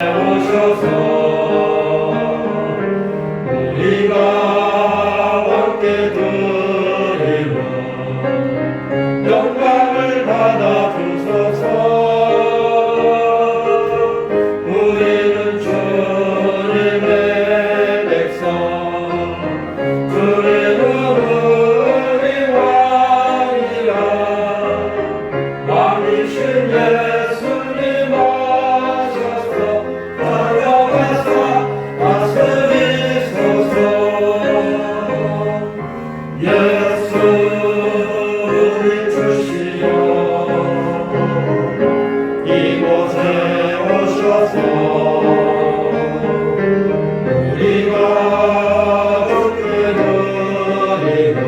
오셔서 우리가 함께 드리는 영광을 받아 주소서. 우리는 주님의 백성, 주님은 우리 왕이라. 왕이신 예수님 오셔서 다가가서 다스리소서. 예수를 주시오 이곳에 오셔서 우리가 주께 드리는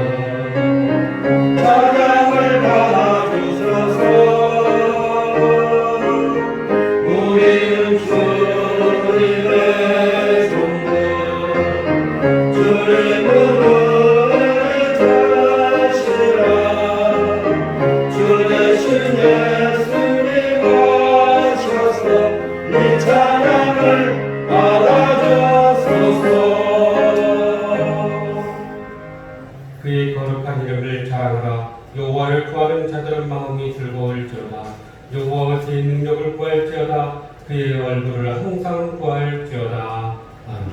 찬양을 받아주소서. 우리는 주님의 종들, 주님은 주 대신 예수님 오셔서 이 찬양을 받아주소서. 그의 거룩한 이름을 자랑하라. 여호와를 구하는 자들은 마음이 즐거울지어다. 여호와의 능력을 구할지어다. 그의 얼굴을 항상 구할지어다. 아멘.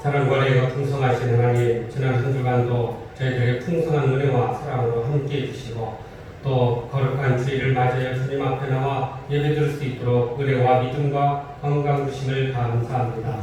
사랑과 은혜가 풍성하신 하나님, 지난 한 주간도 저희들의 풍성한 은혜와 사랑으로 함께해 주시고 또 거룩한 주일을 맞이하여 주님 앞에 나와 예배드릴 수 있도록 은혜와 믿음과 건강 주심을 감사합니다.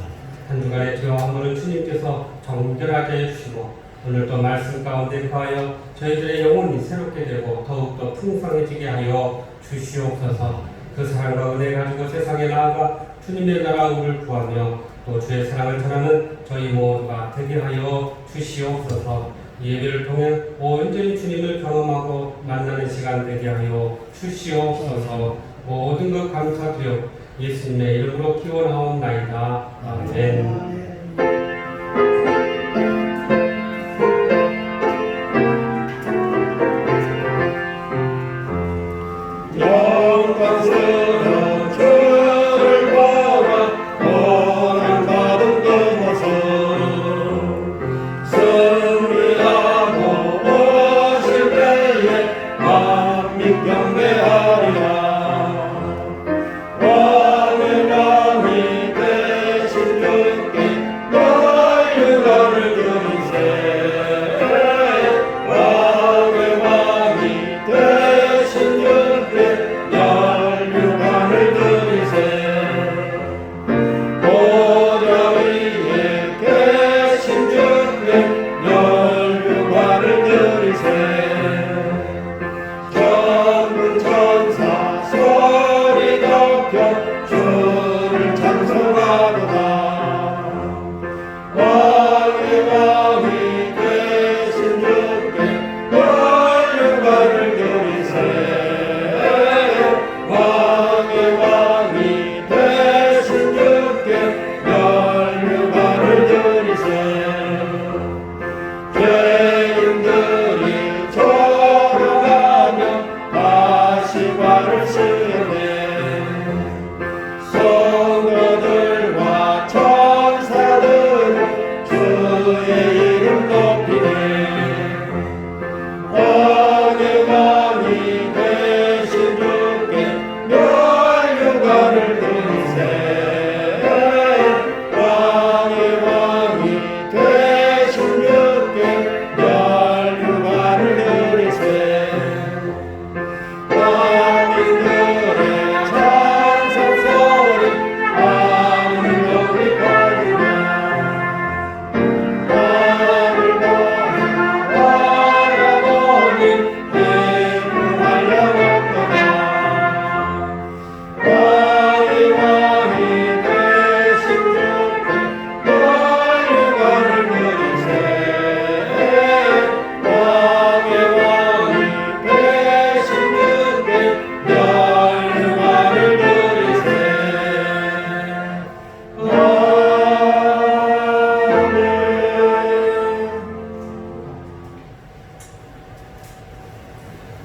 한 주간의 저와 한번은 주님께서 정결하게 해주시고 오늘도 말씀 가운데 거하여 저희들의 영혼이 새롭게 되고 더욱더 풍성해지게 하여 주시옵소서. 그 사랑과 은혜 가지고 세상에 나아가 주님의 나라를 구하며 또 주의 사랑을 전하는 저희 모두가 되게 하여 주시옵소서. 예배를 통해 온전히 주님을 경험하고 만나는 시간 되게 하여 주시옵소서. 모든 것 감사드려 예수님의 이름으로 기원하옵나이다. 아멘. 영광스러운 주를 보아 고난받은 그 모습 승리하고 오실 때에 만민 경배하리라. 왕의 왕이 되신 주께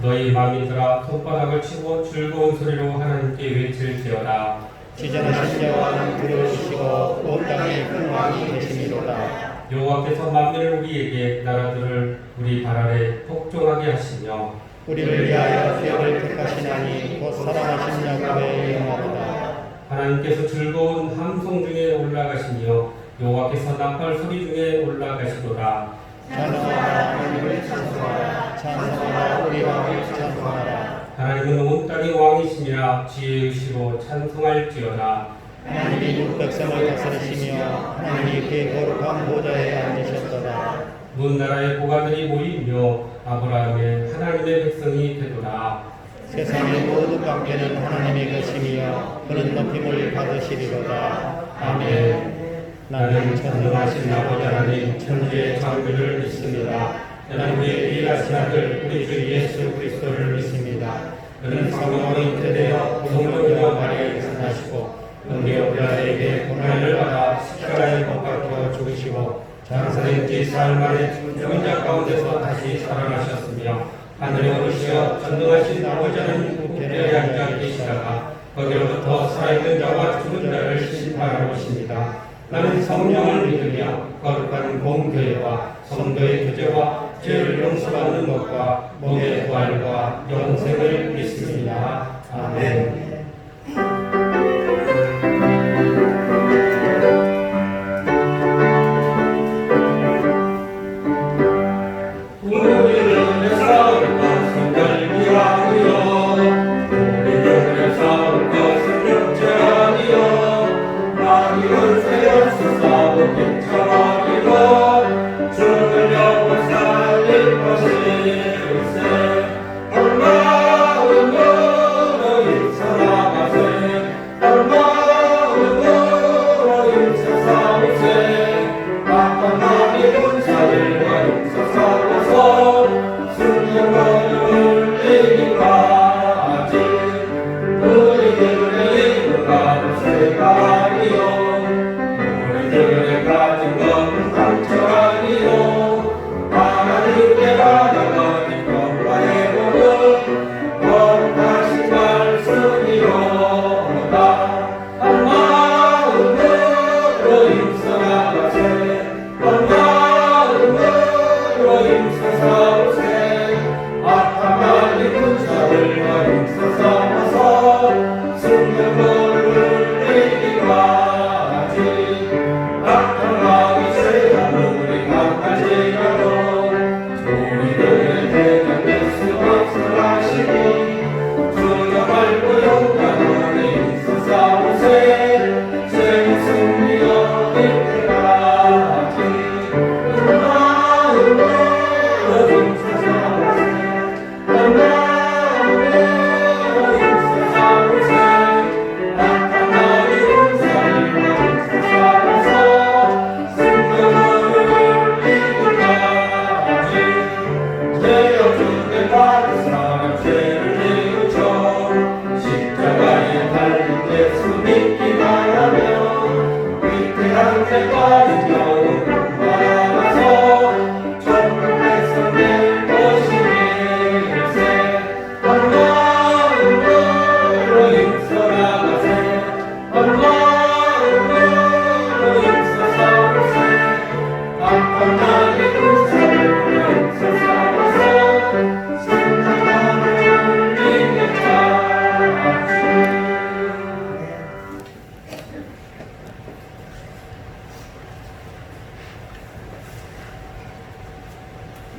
너희 마음이들아 손바닥을 치고 즐거운 소리로 하나님께 외칠지어다. 지전하신 여호와는 들으시고 온 땅에 큰 왕이 되시미로다. 여호와께서 만민을 우리에게 나라들을 우리 발 아래 복종하게 하시며 우리를 위하여 뼈를 택하시나니 곧 사랑하신 야곱의 영화로다. 하나님께서 즐거운 함성 중에 올라가시며 여호와께서 나팔 소리 중에 올라가시도다. 찬송하라 하나님을 찬송하라. 찬송하라 우리 왕을 찬송하라. 하나님은 온 땅의 왕이시니라. 지혜의 시로 찬송할지어다. 하나님이 육백성을 다스리시며 하나님이 그의 거룩한 보좌에 앉으셨도다. 문 나라의 고관들이 모이며 아브라함의 하나님의 백성이 되도다. 세상의 모든 관계는 하나님의 것이며 그는 높임을 받으시리로다. 아멘. 나는 전능하신 아버지 하나님 천지의 창조를 믿습니다. 나는 우리의 유일하신 아들 우리 주 예수 그리스도를 믿습니다. 그는 성령으로 잉태되어 성령으로 마리아에 태어나시고 은혜의 피라에게 고난을 받아 십자가에 못 박혀 죽으시고 장사된 지 사흘 만에 죽은 자 가운데서 다시 살아나셨으며 하늘에 오르시어 전능하신 아버지 하나님 우편에 앉아 계시다가 거기로부터 살아있는 자와 죽은 자를 심판하러 오십니다. 나는 성령을 믿으며 거룩한 공교회와 성도의 교제와 죄를 용서받는 것과 몸의 부활과 영생을 믿습니다. 아멘. 우리는 싸울 것은 열기 아니요 우리는 싸울 것은 육체 아니요 마귀는 세워서 싸우기 청하기로 죽으려고 살릴 것일세 얼마은 너로 일쳐 나가세 얼마은 너로 일쳐 싸우세 악한 마귀 군사들과 일쳐 싸워서 승리를 이기까지 우리들의 이름과 무쇠가 아니요 우리들의 가진 것은 상처 아니요 하나님께 받아들인 것과 해보는 거룩하신 말씀이로다. 한 마음으로 힘써 나가세 한 마음으로 힘써 싸우세 악한 마귀 군사들과 힘써 싸워서 승리를 이기까지 악한 마귀 세상은 우리 강가지라도 우리들의 대장 예수 박수하시니 주여 말고 용감으로 힘써 싸우세 제 승리 얻을 때까지 한 마음으로 힘써 싸우세 한 마음으로 힘써 싸우세 악한 마귀 군사들과 힘써 싸워서 승리를 이기까지 죄여 주께 받은 사람 죄를 뉘우쳐 십자가에 달린 예수 믿기 바라며 위태한 때까지 영웅 바라서 천국 백성 될 것이니세 한 마음으로 힘써 나가세 한 마음으로 힘써 싸우세 악한 마귀 군사들과 힘써 싸워서 승리를 이기까지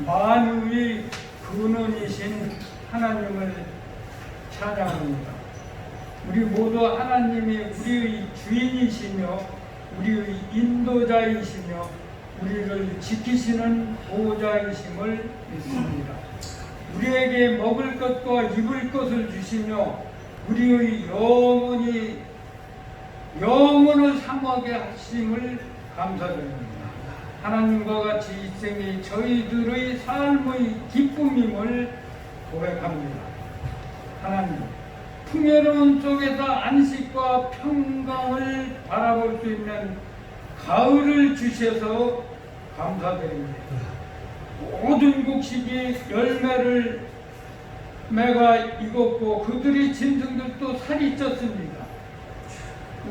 만유의 근원이신 하나님을 찬양합니다. 우리 모두 하나님이 우리의 주인이시며 우리의 인도자이시며 우리를 지키시는 보호자이심을 믿습니다. 우리에게 먹을 것과 입을 것을 주시며 우리의 영혼을 상하게 하심을 감사드립니다. 하나님과 같이 이 생이 저희들의 삶의 기쁨임을 고백합니다. 하나님, 풍요로운 속에서 안식과 평강을 바라볼 수 있는 가을을 주셔서 감사드립니다. 모든 곡식이 열매를 매가 익었고 그들의 짐승들도 살이 쪘습니다.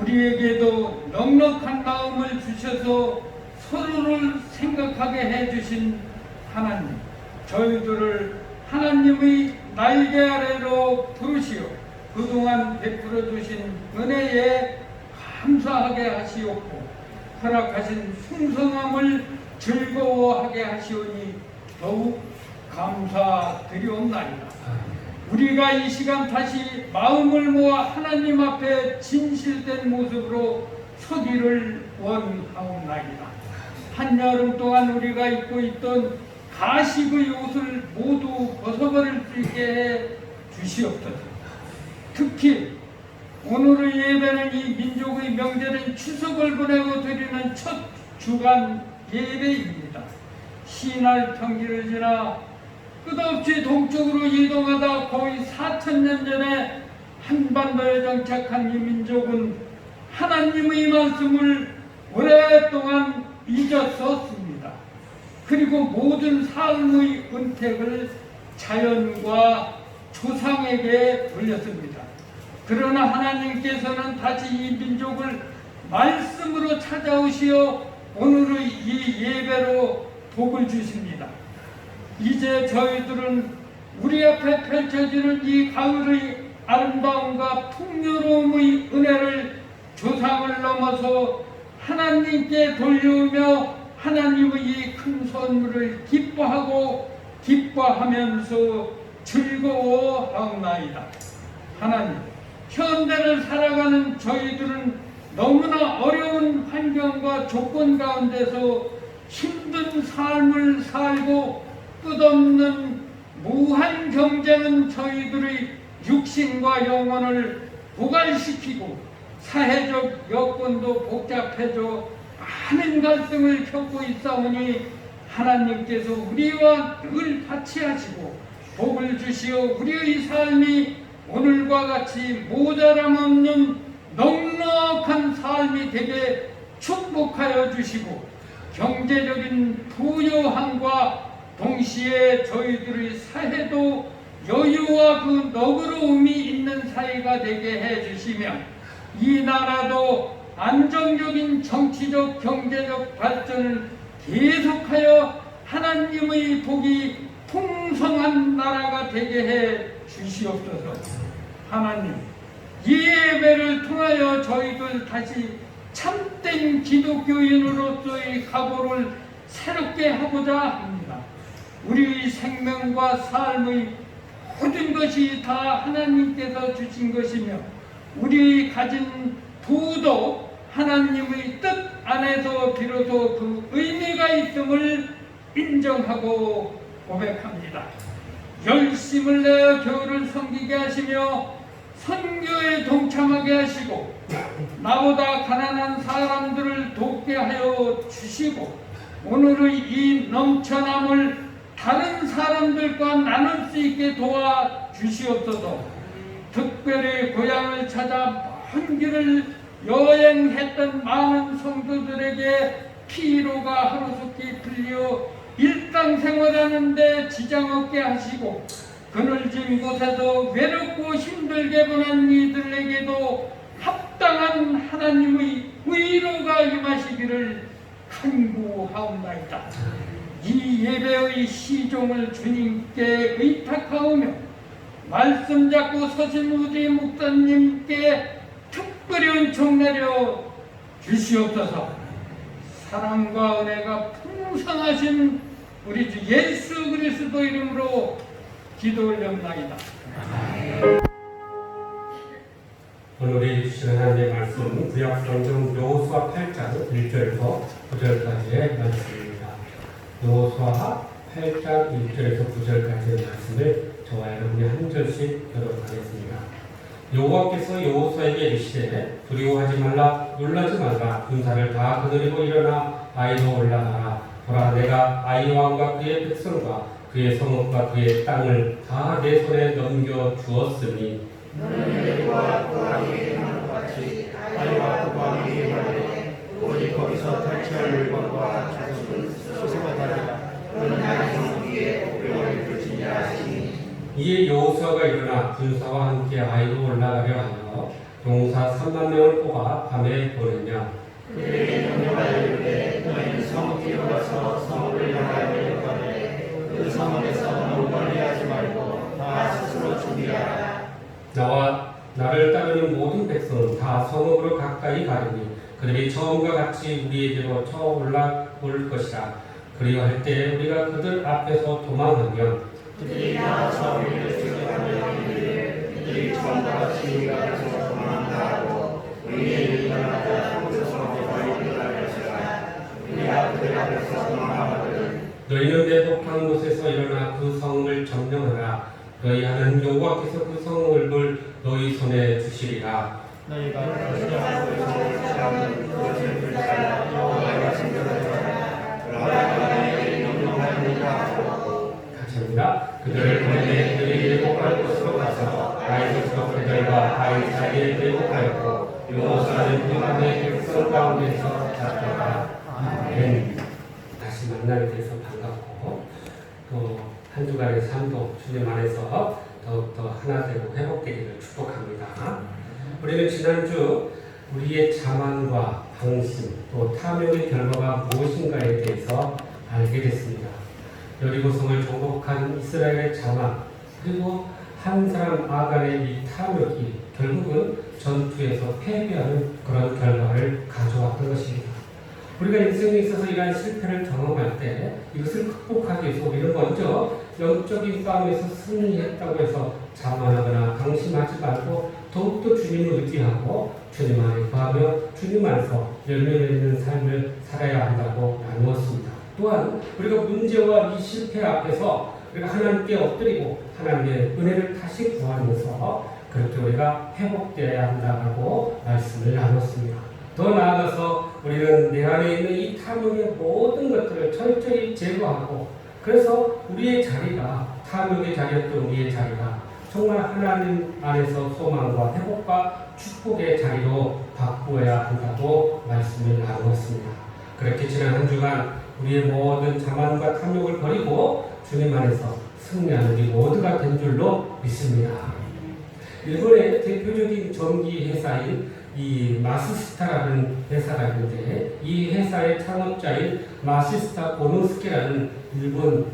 우리에게도 넉넉한 마음을 주셔서 서로를 생각하게 해주신 하나님, 저희들을 하나님의 날개 아래로 부르시어 그동안 베풀어 주신 은혜에 감사하게 하시옵고 허락하신 풍성함을 즐거워하게 하시오니 더욱 감사드리옵나이다. 우리가 이 시간 다시 마음을 모아 하나님 앞에 진실된 모습으로 서기를 원하옵나이다. 한여름 동안 우리가 입고 있던 가식의 옷을 모두 벗어버릴 수 있게 해 주시옵소서. 특히 오늘의 예배는 이 민족의 명절인 추석을 보내고 드리는 첫 주간 예배입니다. 신할 평기를 지나 끝없이 동쪽으로 이동하다 거의 4,000년 전에 한반도에 정착한 이 민족은 하나님의 말씀을 오랫동안 잊었었습니다. 그리고 모든 삶의 은택을 자연과 조상에게 돌렸습니다. 그러나 하나님께서는 다시 이 민족을 말씀으로 찾아오시어 오늘의 이 예배로 복을 주십니다. 이제 저희들은 우리 앞에 펼쳐지는 이 가을의 아름다움과 풍요로움의 은혜를 조상을 넘어서 하나님께 돌려오며 하나님의 이 큰 선물을 기뻐하면서 즐거워하옵나이다. 하나님, 현대를 살아가는 저희들은 너무나 어려운 환경과 조건 가운데서 힘든 삶을 살고 끝없는 무한 경쟁은 저희들의 육신과 영혼을 고갈시키고 사회적 여건도 복잡해져 많은 갈등을 겪고 있사오니 하나님께서 우리와 늘 같이 하시고 복을 주시어 우리의 삶이 오늘과 같이 모자람 없는 넉넉한 삶이 되게 축복하여 주시고 경제적인 부요함과 동시에 저희들의 사회도 여유와 그 너그러움이 있는 사회가 되게 해주시며 이 나라도 안정적인 정치적 경제적 발전을 계속하여 하나님의 복이 풍성한 나라가 되게 해 주시옵소서. 하나님, 이 예배를 통하여 저희들 다시 참된 기독교인으로서의 각오를 새롭게 하고자 합니다. 우리 생명과 삶의 모든 것이 다 하나님께서 주신 것이며 우리 가진 부도 하나님의 뜻 안에서 비로소 그 의미가 있음을 인정하고 고백합니다. 열심을 내어 교회를 섬기게 하시며 선교에 동참하게 하시고 나보다 가난한 사람들을 돕게 하여 주시고 오늘의 이 넘쳐남을 다른 사람들과 나눌 수 있게 도와 주시옵소서. 특별히 고향을 찾아 먼 길을 여행했던 많은 성도들에게 피로가 하루속히 풀려 일상생활하는 데 지장 없게 하시고 그늘진 곳에서 외롭고 힘들게 보낸 이들에게도 합당한 하나님의 위로가 임하시기를 간구하옵나이다. 이 예배의 시종을 주님께 의탁하오며 말씀 잡고 서신 우리 목사님께 특별히 은총 내려 주시옵소서. 사랑과 은혜가 풍성하신 우리 주 예수 그리스도 이름으로 기도 올렸나이다. 오늘 주시는 하나님의 말씀 구약성경 여호수아 8장 1절에서 9절까지의 말씀입니다. 여호수아 8장 1절에서 9절까지의 말씀을 저와 여러분이 한 절씩 교독하겠습니다. 여호와께서 여호수아에게 이르시되 두려워하지 말라 놀라지 말라 군사를 다 거느리고 일어나 아이로 올라가라. 보라 내가 아이 왕과 그의 백성과 그의 성읍과 그의 땅을 다 내 손에 넘겨 주었으니 너는 여호와 그 왕에게 한 같이 아이와 그 왕에게 말하되 오직 거기서 탈취할 물건과 자손은 쏘세가 다르다. 너는 나의 성 위에 옥병을 펼치냐 하시니 이에 여호수아가 일어나 군사와 함께 아이로 올라가려 하여 용사 3만 명을 뽑아 밤에 보내며 그들에게 명령하여 이르되 너희는 성 뒤로 가서 성을 향하여 내려가되 그 성읍에서 너무 멀리하지 말고 다 스스로 준비하라. 나와 나를 따르는 모든 백성은 다 성읍으로 가까이 가리니 그들이 처음과 같이 우리에게로 쳐 올라올 것이라. 그리할 때 우리가 그들 앞에서 도망하면 그들이 나와서 우리를 추격하며 이르기를 그들이 처음과 같이 우리가 앞에서 도망한다 하고 우리의 일어나자 그 성읍에서 일어날 것이라. 우리가 그들 앞에서 도망하거든 너희는 매복한 곳에서 일어나 그 성을 점령하라. 너희 하나님 여호와께서 그 성을 너희 손에 주시리라. 너희가 거주하고 있는 그것을 불살라 여호와의 징조하라. 그러나 너희에게 명령하였느니라 하고 같이 합니다. 그들을 보내되 그들이 매복할 곳으로 가서 아이에서 그들과 아이 사이에 매복하였고 여호수아는 그 밤에 백성 가운데서 잡혀가. 아멘. 다시 만나게 돼서 반갑고 또 한 주간의 삶도 주님 안에서 더욱더 하나 되고 회복되기를 축복합니다. 우리는 지난주 우리의 자만과 방심 또 탐욕의 결과가 무엇인가에 대해서 알게 됐습니다. 여리고성을 정복한 이스라엘의 자만 그리고 한 사람 아간의 이 탐욕이 결국은 전투에서 패배하는 그런 결과를 가져왔던 것입니다. 우리가 인생에 있어서 이러한 실패를 경험할 때 이것을 극복하기 위해서 우리는 먼저 영적인 싸움에서 승리했다고 해서 자만하거나 방심하지 말고 더욱더 주님을 의지하고 주님 안에 거하며 주님 안에서 열매 맺는 삶을 살아야 한다고 나누었습니다. 또한 우리가 문제와 이 실패 앞에서 우리가 하나님께 엎드리고 하나님의 은혜를 다시 구하면서 그렇게 우리가 회복되어야 한다고 말씀을 나눴습니다. 더 나아가서 우리는 내 안에 있는 이 탐욕의 모든 것들을 철저히 제거하고 그래서 우리의 자리가 탐욕의 자리였던 우리의 자리가 정말 하나님 안에서 소망과 회복과 축복의 자리로 바꾸어야 한다고 말씀을 나누었습니다. 그렇게 지난 한 주간 우리의 모든 자만과 탐욕을 버리고 주님 안에서 승리하는 우리 모두가 된 줄로 믿습니다. 일본의 대표적인 전기 회사인 이 마시스타라는 회사가 있는데 이 회사의 창업자인 마시스타 고노스케라는 일본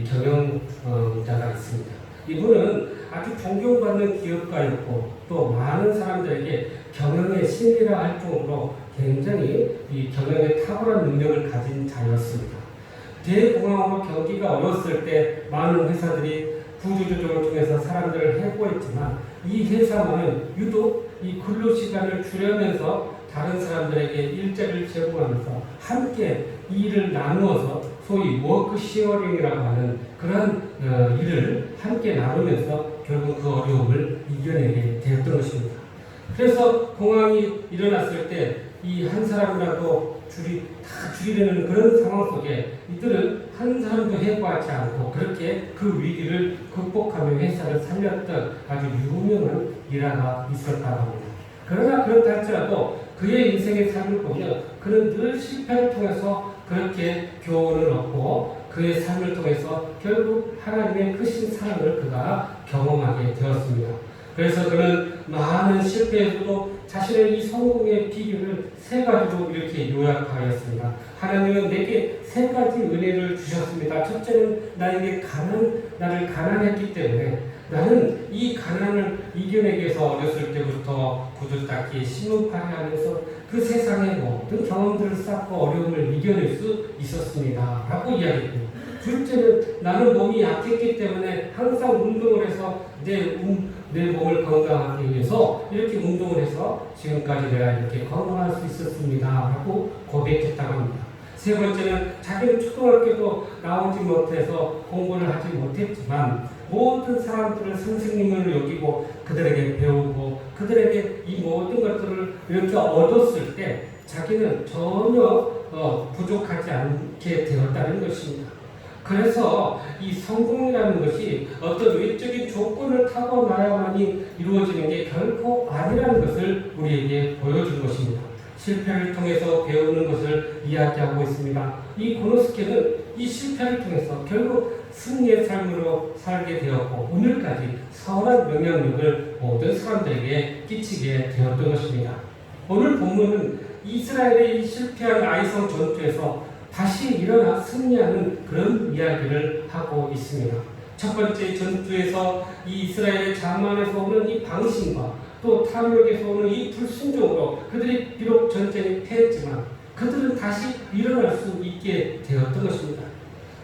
경영자가 있습니다. 이분은 아주 존경받는 기업가였고 또 많은 사람들에게 경영의 신이라 할 정도로 굉장히 이 경영에 탁월한 능력을 가진 자였습니다. 대공황으로 경기가 어려웠을 때 많은 회사들이 구조조정을 통해서 사람들을 해고했지만 이 회사만은 유독 이 근로시간을 줄여면서 다른 사람들에게 일자리를 제공하면서 함께 일을 나누어서 소위 워크 시어링이라고 하는 그런 일을 함께 나누면서 결국 그 어려움을 이겨내게 되었던 것입니다. 그래서 공황이 일어났을 때 이 한 사람이라도 죽이려는 그런 상황 속에 이들은 한 사람도 해고하지 않고 그렇게 그 위기를 극복하며 회사를 살렸던 아주 유명한 일화가 있었다고 합니다. 그러나 그렇다 할지라도 그의 인생의 삶을 보면 그는 늘 실패를 통해서 그렇게 교훈을 얻고 그의 삶을 통해서 결국 하나님의 크신 사랑을 그가 경험하게 되었습니다. 그래서 그는 많은 실패에서도 자신의 이 성공의 비결을 세 가지로 이렇게 요약하였습니다. 하나님은 내게 세 가지 은혜를 주셨습니다. 첫째는 나를 가난했기 때문에 나는 이 가난을 이겨내기 위해서 어렸을 때부터 구두 닦기, 신문팔이 하면서 그 세상의 모든 경험들을 쌓고 어려움을 이겨낼 수 있었습니다. 라고 이야기했고 둘째는 나는 몸이 약했기 때문에 항상 운동을 해서 내 몸을 건강하기 위해서 이렇게 운동을 해서 지금까지 내가 이렇게 건강할 수 있었습니다. 라고 고백했다고 합니다. 세 번째는 자기는 초등학교도 나오지 못해서 공부를 하지 못했지만 모든 사람들을 선생님을 여기고 그들에게 배우고 그들에게 이 모든 것들을 이렇게 얻었을 때 자기는 전혀 부족하지 않게 되었다는 것입니다. 그래서 이 성공이라는 것이 어떤 외적인 조건을 타고나야만이 이루어지는 게 결코 아니라는 것을 우리에게 보여준 것입니다. 실패를 통해서 배우는 것을 이야기하고 있습니다. 이 고노스케는 이 실패를 통해서 결국 승리의 삶으로 살게 되었고 오늘까지 선한 영향력을 모든 사람들에게 끼치게 되었던 것입니다. 오늘 본문은 이스라엘의 실패한 아이성 전투에서 다시 일어나 승리하는 그런 이야기를 하고 있습니다. 첫 번째 전투에서 이 이스라엘의 장만에서 오는 이 방심과 또 탐욕에서 오는 이 불순종으로 그들이 비록 전쟁에 패했지만 그들은 다시 일어날 수 있게 되었던 것입니다.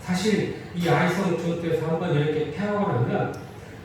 사실 이 아이성 전투에서 한번 이렇게 패하고 나면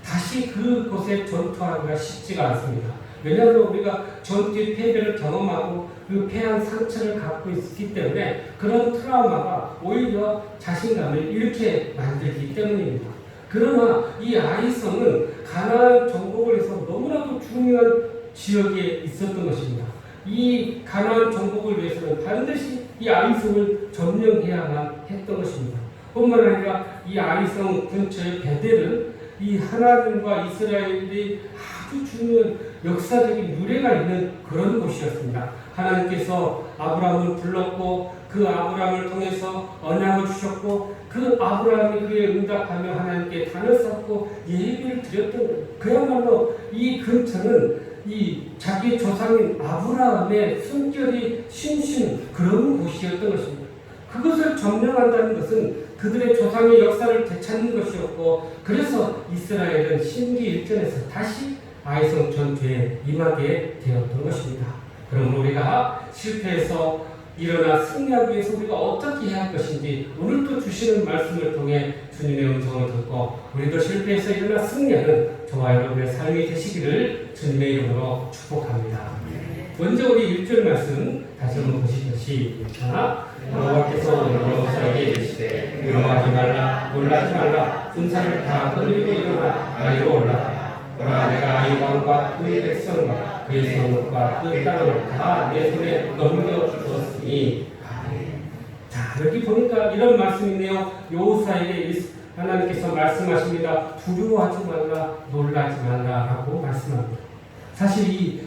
다시 그곳에 전투하기가 쉽지가 않습니다. 왜냐하면 우리가 전투의 패배를 경험하고 그 패한 상처를 갖고 있기 때문에 그런 트라우마가 오히려 자신감을 잃게 만들기 때문입니다. 그러나 이 아이성은 가나안 정복을 해서 너무나도 중요한 지역에 있었던 것입니다. 이 가나안 정복을 위해서는 반드시 이 아이성을 점령해야만 했던 것입니다. 뿐만 아니라 이 아이성 근처의 베델은 이 하나님과 이스라엘이 아주 중요한 역사적인 유래가 있는 그런 곳이었습니다. 하나님께서 아브라함을 불렀고 그 아브라함을 통해서 언약을 주셨고 그 아브라함이 그에 응답하며 하나님께 단을 쌓고 예배를 드렸던 거예요. 그야말로 이 근처는 이 자기 조상인 아브라함의 숨결이 숨쉬는 그런 곳이었던 것입니다. 그것을 점령한다는 것은 그들의 조상의 역사를 되찾는 것이었고 그래서 이스라엘은 신기일전에서 다시 아이성 전투에 임하게 되었던 것입니다. 그럼 우리가 실패해서 일어나 승리하기 위해서 우리가 어떻게 해야 할 것인지 오늘도 주시는 말씀을 통해 주님의 음성을 듣고 우리도 실패해서 일어나 승리하는 저와 여러분의 삶이 되시기를 주님의 이름으로 축복합니다. 먼저 우리 1절 말씀 다시 한번 보시죠. 시작. 여호와께서 여호사에게 이르시되 두려워하지 말라 놀라지 말라 군사를 다 거느리고 일어나 아이로 올라가라. 그러나 내가 아이 왕과 그의 백성과 그의 성읍과 그 땅을 다 내 손에 넘겨주었으니. 자, 여기 보니까 이런 말씀이네요. 여호사에게 하나님께서 말씀하십니다. 두려워하지 말라 놀라지 말라라고 말씀합니다. 사실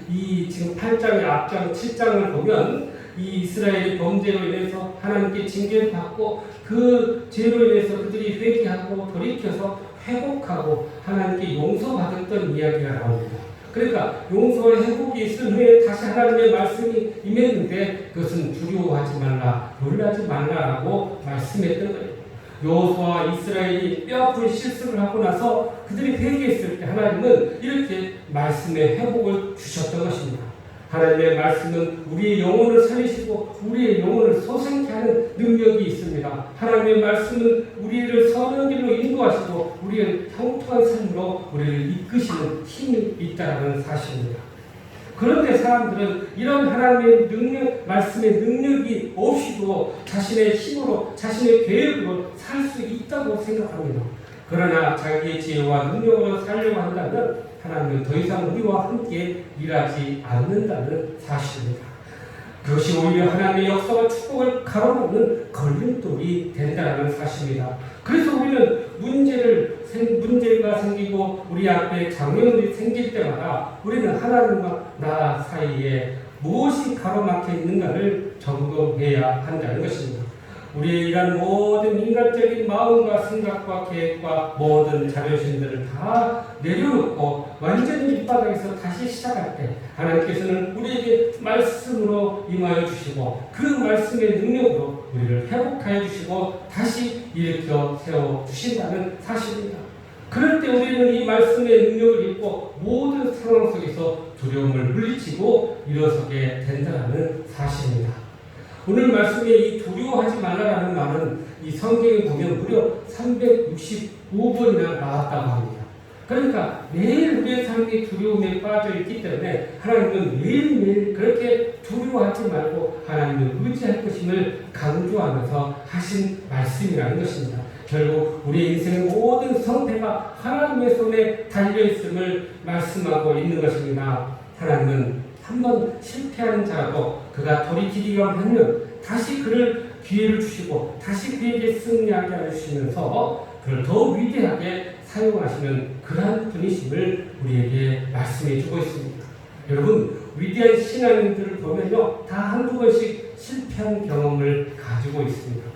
이 지금 8장의 앞장 7장을 보면 이 이스라엘의 범죄로 인해서 하나님께 징계를 받고 그 죄로 인해서 그들이 회개하고 돌이켜서 회복하고 하나님께 용서받았던 이야기가 나옵니다. 그러니까 용서와 회복이 있은 후에 다시 하나님의 말씀이 임했는데 그것은 두려워하지 말라 놀라지 말라라고 말씀했던 거예요. 여호수아와 이스라엘이 뼈아픈 실수를 하고 나서 그들이 회개했을 때 하나님은 이렇게 말씀의 회복을 주셨던 것입니다. 하나님의 말씀은 우리의 영혼을 살리시고 우리의 영혼을 소생케 하는 능력이 있습니다. 하나님의 말씀은 우리를 선한 길로 인도하시고 우리를 형통한 삶으로 우리를 이끄시는 힘이 있다는 사실입니다. 그런데 사람들은 이런 하나님의 능력, 말씀의 능력이 없이도 자신의 힘으로, 자신의 계획으로 살 수 있다고 생각합니다. 그러나 자기의 지혜와 능력으로 살려고 한다면 하나님은 더 이상 우리와 함께 일하지 않는다는 사실입니다. 그것이 오히려 하나님의 역사와 축복을 가로막는 걸림돌이 된다는 사실입니다. 그래서 우리는 문제가 생기고 우리 앞에 장애물이 생길 때마다 우리는 하나님과 나 사이에 무엇이 가로막혀 있는가를 점검해야 한다는 것입니다. 우리의 이런 모든 인간적인 마음과 생각과 계획과 모든 자존심들을 다 내려놓고 완전히 밑바닥에서 다시 시작할 때 하나님께서는 우리에게 말씀으로 임하여 주시고 그 말씀의 능력으로 우리를 회복하여 주시고 다시 일으켜 세워 주신다는 사실입니다. 그럴 때 우리는 이 말씀의 능력을 입고 모든 상황 속에서 두려움을 물리치고 일어서게 된다는 사실입니다. 오늘 말씀에 이 두려워하지 말라라는 말은 이 성경에 보면 무려 365번이나 나왔다고 합니다. 그러니까 매일 우리의 삶이 두려움에 빠져 있기 때문에 하나님은 매일매일 그렇게 두려워하지 말고 하나님을 의지할 것임을 강조하면서 하신 말씀이라는 것입니다. 결국 우리의 인생의 모든 성패가 하나님의 손에 달려있음을 말씀하고 있는 것입니다. 하나님은 한번 실패하는 자라도 그가 돌이키기만 하면 다시 그를 기회를 주시고 다시 그에게 승리하게 하시면서 그를 더 위대하게 사용하시는 그러한 분이심을 우리에게 말씀해 주고 있습니다. 여러분, 위대한 신앙인들을 보면요, 다 한두 번씩 실패한 경험을 가지고 있습니다.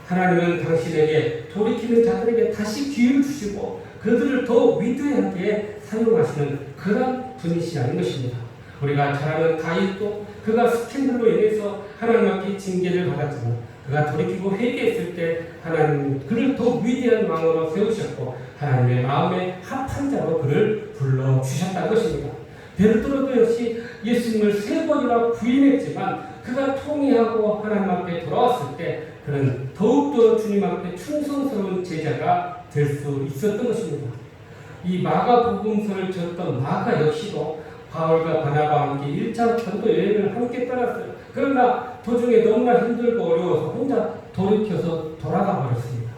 하나님은 당신에게 돌이키는 자들에게 다시 기회를 주시고 그들을 더 위대하게 사용하시는 그런 분이시라는 것입니다. 우리가 잘 아는 다윗도 그가 스캔들로 인해서 하나님 앞에 징계를 받았지만 그가 돌이키고 회개했을 때 하나님은 그를 더 위대한 왕으로 세우셨고 하나님의 마음에 합한 자로 그를 불러주셨다는 것입니다. 베드로도 역시 예수님을 3번이나 부인했지만 그가 통회하고 하나님 앞에 돌아왔을 때 그는 더욱더 주님 앞에 충성스러운 제자가 될 수 있었던 것입니다. 이 마가복음서를 적었던 마가 역시도 바울과 바나바와 함께 1차 전도 여행을 함께 떠났어요. 그러나 도중에 너무나 힘들고 어려워서 혼자 돌이켜서 돌아가 버렸습니다.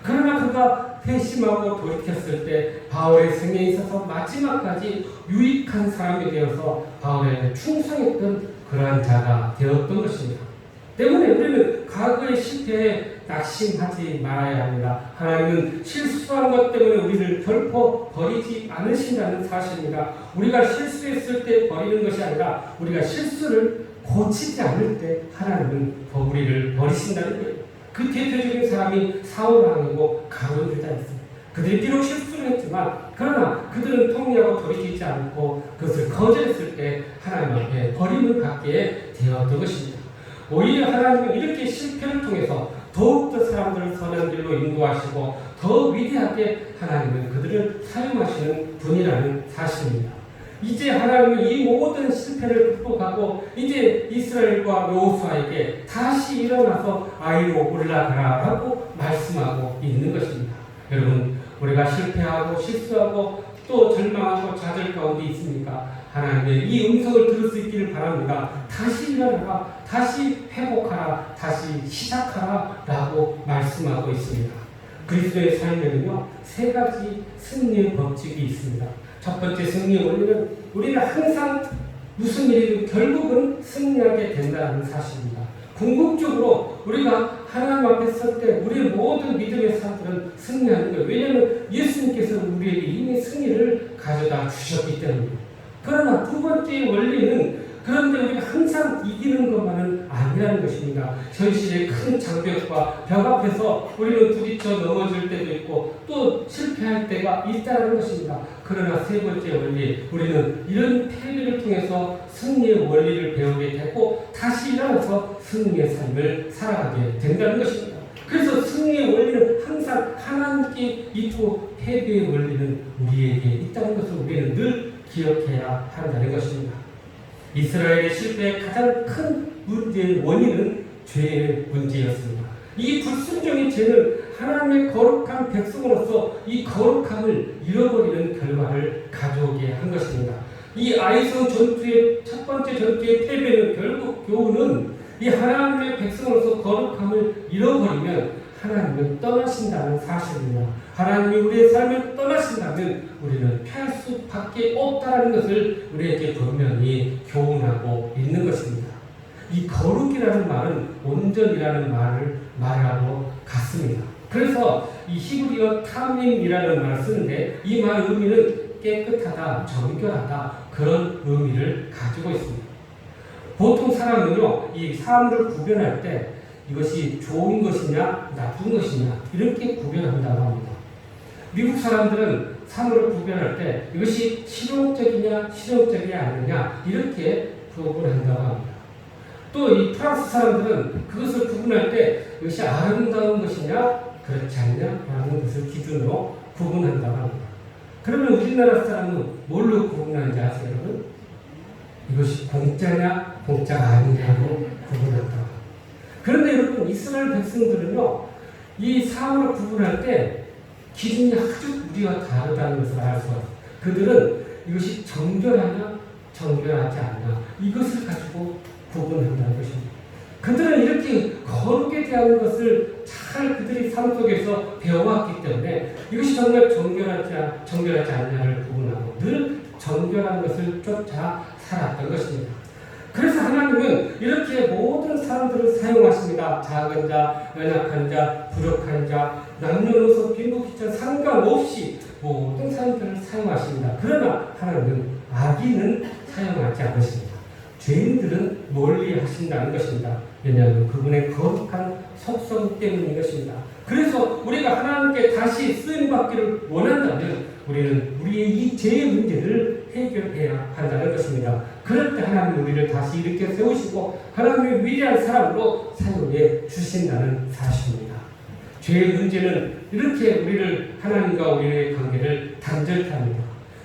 그러나 그가 회심하고 돌이켰을 때 바울의 생애에 있어서 마지막까지 유익한 사람이 되어서 바울에 충성했던 그러한 자가 되었던 것입니다. 때문에 우리는 과거의 실패에 낙심하지 말아야 합니다. 하나님은 실수한 것 때문에 우리를 결코 버리지 않으신다는 사실입니다. 우리가 실수했을 때 버리는 것이 아니라 우리가 실수를 고치지 않을 때 하나님은 우리를 버리신다는 거예요. 그 대표적인 사람이 사울왕이고 가룟 유다였습니다. 그들이 비록 실수를 했지만 그러나 그들은 통회하고 돌이키지 않고 그것을 거절했을 때 하나님 앞에 버림을 받게 되었던 것입니다. 오히려 하나님은 이렇게 실패를 통해서 더욱더 사람들을 선한 길로 인도하시고 더 위대하게 하나님은 그들을 사용하시는 분이라는 사실입니다. 이제 하나님은 이 모든 실패를 극복하고 이제 이스라엘과 여호수아에게 다시 일어나서 아이로 올라가라라고 말씀하고 있는 것입니다. 여러분, 우리가 실패하고 실수하고 또 절망하고 좌절 가운데 있습니까? 하나님의 이 음성을 들을 수 있기를 바랍니다. 다시 일어나라, 다시 회복하라, 다시 시작하라 라고 말씀하고 있습니다. 그리스도의 삶에는요 3가지 승리의 법칙이 있습니다. 첫 번째 승리의 원리는 우리는 항상 무슨 일이든 결국은 승리하게 된다는 사실입니다. 궁극적으로 우리가 하나님 앞에 설 때 우리의 모든 믿음의 사람들은 승리하는 거예요. 왜냐하면 예수님께서 우리에게 이미 승리를 가져다 주셨기 때문입니다. 그러나 2번째 원리는 그런데 우리가 항상 이기는 것만은 아니라는 것입니다. 현실의 큰 장벽과 벽 앞에서 우리는 부딪혀 넘어질 때도 있고 또 실패할 때가 있다는 것입니다. 그러나 3번째 원리, 우리는 이런 패배를 통해서 승리의 원리를 배우게 되고 다시 일어나서 승리의 삶을 살아가게 된다는 것입니다. 그래서 승리의 원리는 항상 하나님께 있고 패배의 원리는 우리에게 있다는 것을 우리는 늘 기억해야 한다는 것입니다. 이스라엘의 실패의 가장 큰 문제의 원인은 죄의 문제였습니다. 이 불순종의 죄는 하나님의 거룩한 백성으로서 이 거룩함을 잃어버리는 결과를 가져오게 한 것입니다. 이 아이성 전투의 첫 번째 전투의 패배는 결국 교훈은 이 하나님의 백성으로서 거룩함을 잃어버리면 하나님은 떠나신다는 사실입니다. 하나님이 우리의 삶을 떠나신다면 우리는 피할 수밖에 없다는 것을 우리에게 분명히 교훈하고 있는 것입니다. 이 거룩이라는 말은 온전이라는 말을 말하고 같습니다. 그래서 이 히브리어 탐임이라는 말을 쓰는데 이 말의 의미는 깨끗하다, 정결하다 그런 의미를 가지고 있습니다. 보통 사람은요 이 사물을 구별할 때 이것이 좋은 것이냐 나쁜 것이냐 이렇게 구별한다고 합니다. 미국 사람들은 사물을 구별할 때 이것이 실용적이냐 실용적이 아니냐 이렇게 구분한다고 합니다. 또 이 프랑스 사람들은 그것을 구분할 때 이것이 아름다운 것이냐 그렇지 않냐라는 것을 기준으로 구분한다고 합니다. 그러면 우리나라 사람은 뭘로 구분하는지 아세요, 여러분? 이것이 공짜냐 공짜가 아니냐로 구분한다고. 그런데 여러분 이스라엘 백성들은요 이 사물을 구분할 때 기준이 아주 우리와 다르다는 것을 알 수가 있어요. 그들은 이것이 정결하냐 정결하지 않냐 이것을 가지고 구분한다는 것입니다. 그들은 이렇게 거룩에 대한 것을 잘 그들이 삶 속에서 배워왔기 때문에 이것이 정말 정결하지 않냐를 구분하고 늘 정결한 것을 쫓아 살았던 것입니다. 그래서 하나님은 이렇게 모든 사람들을 사용하십니다. 작은 자, 연약한 자, 부족한 자, 남녀노소, 빈부귀천 상관없이 모든 사람들을 사용하십니다. 그러나 하나님은 악인은 사용하지 않으십니다. 죄인들은 멀리 하신다는 것입니다. 왜냐하면 그분의 거룩한 속성 때문인 것입니다. 그래서 우리가 하나님께 다시 쓰임받기를 원한다면 우리는 우리의 이 죄의 문제를 해결해야 한다는 것입니다. 그럴 때 하나님은 우리를 다시 이렇게 세우시고 하나님의 위대한 사람으로 사용해 주신다는 사실입니다. 죄의 문제는 이렇게 우리를 하나님과 우리의 관계를 단절케 합니다.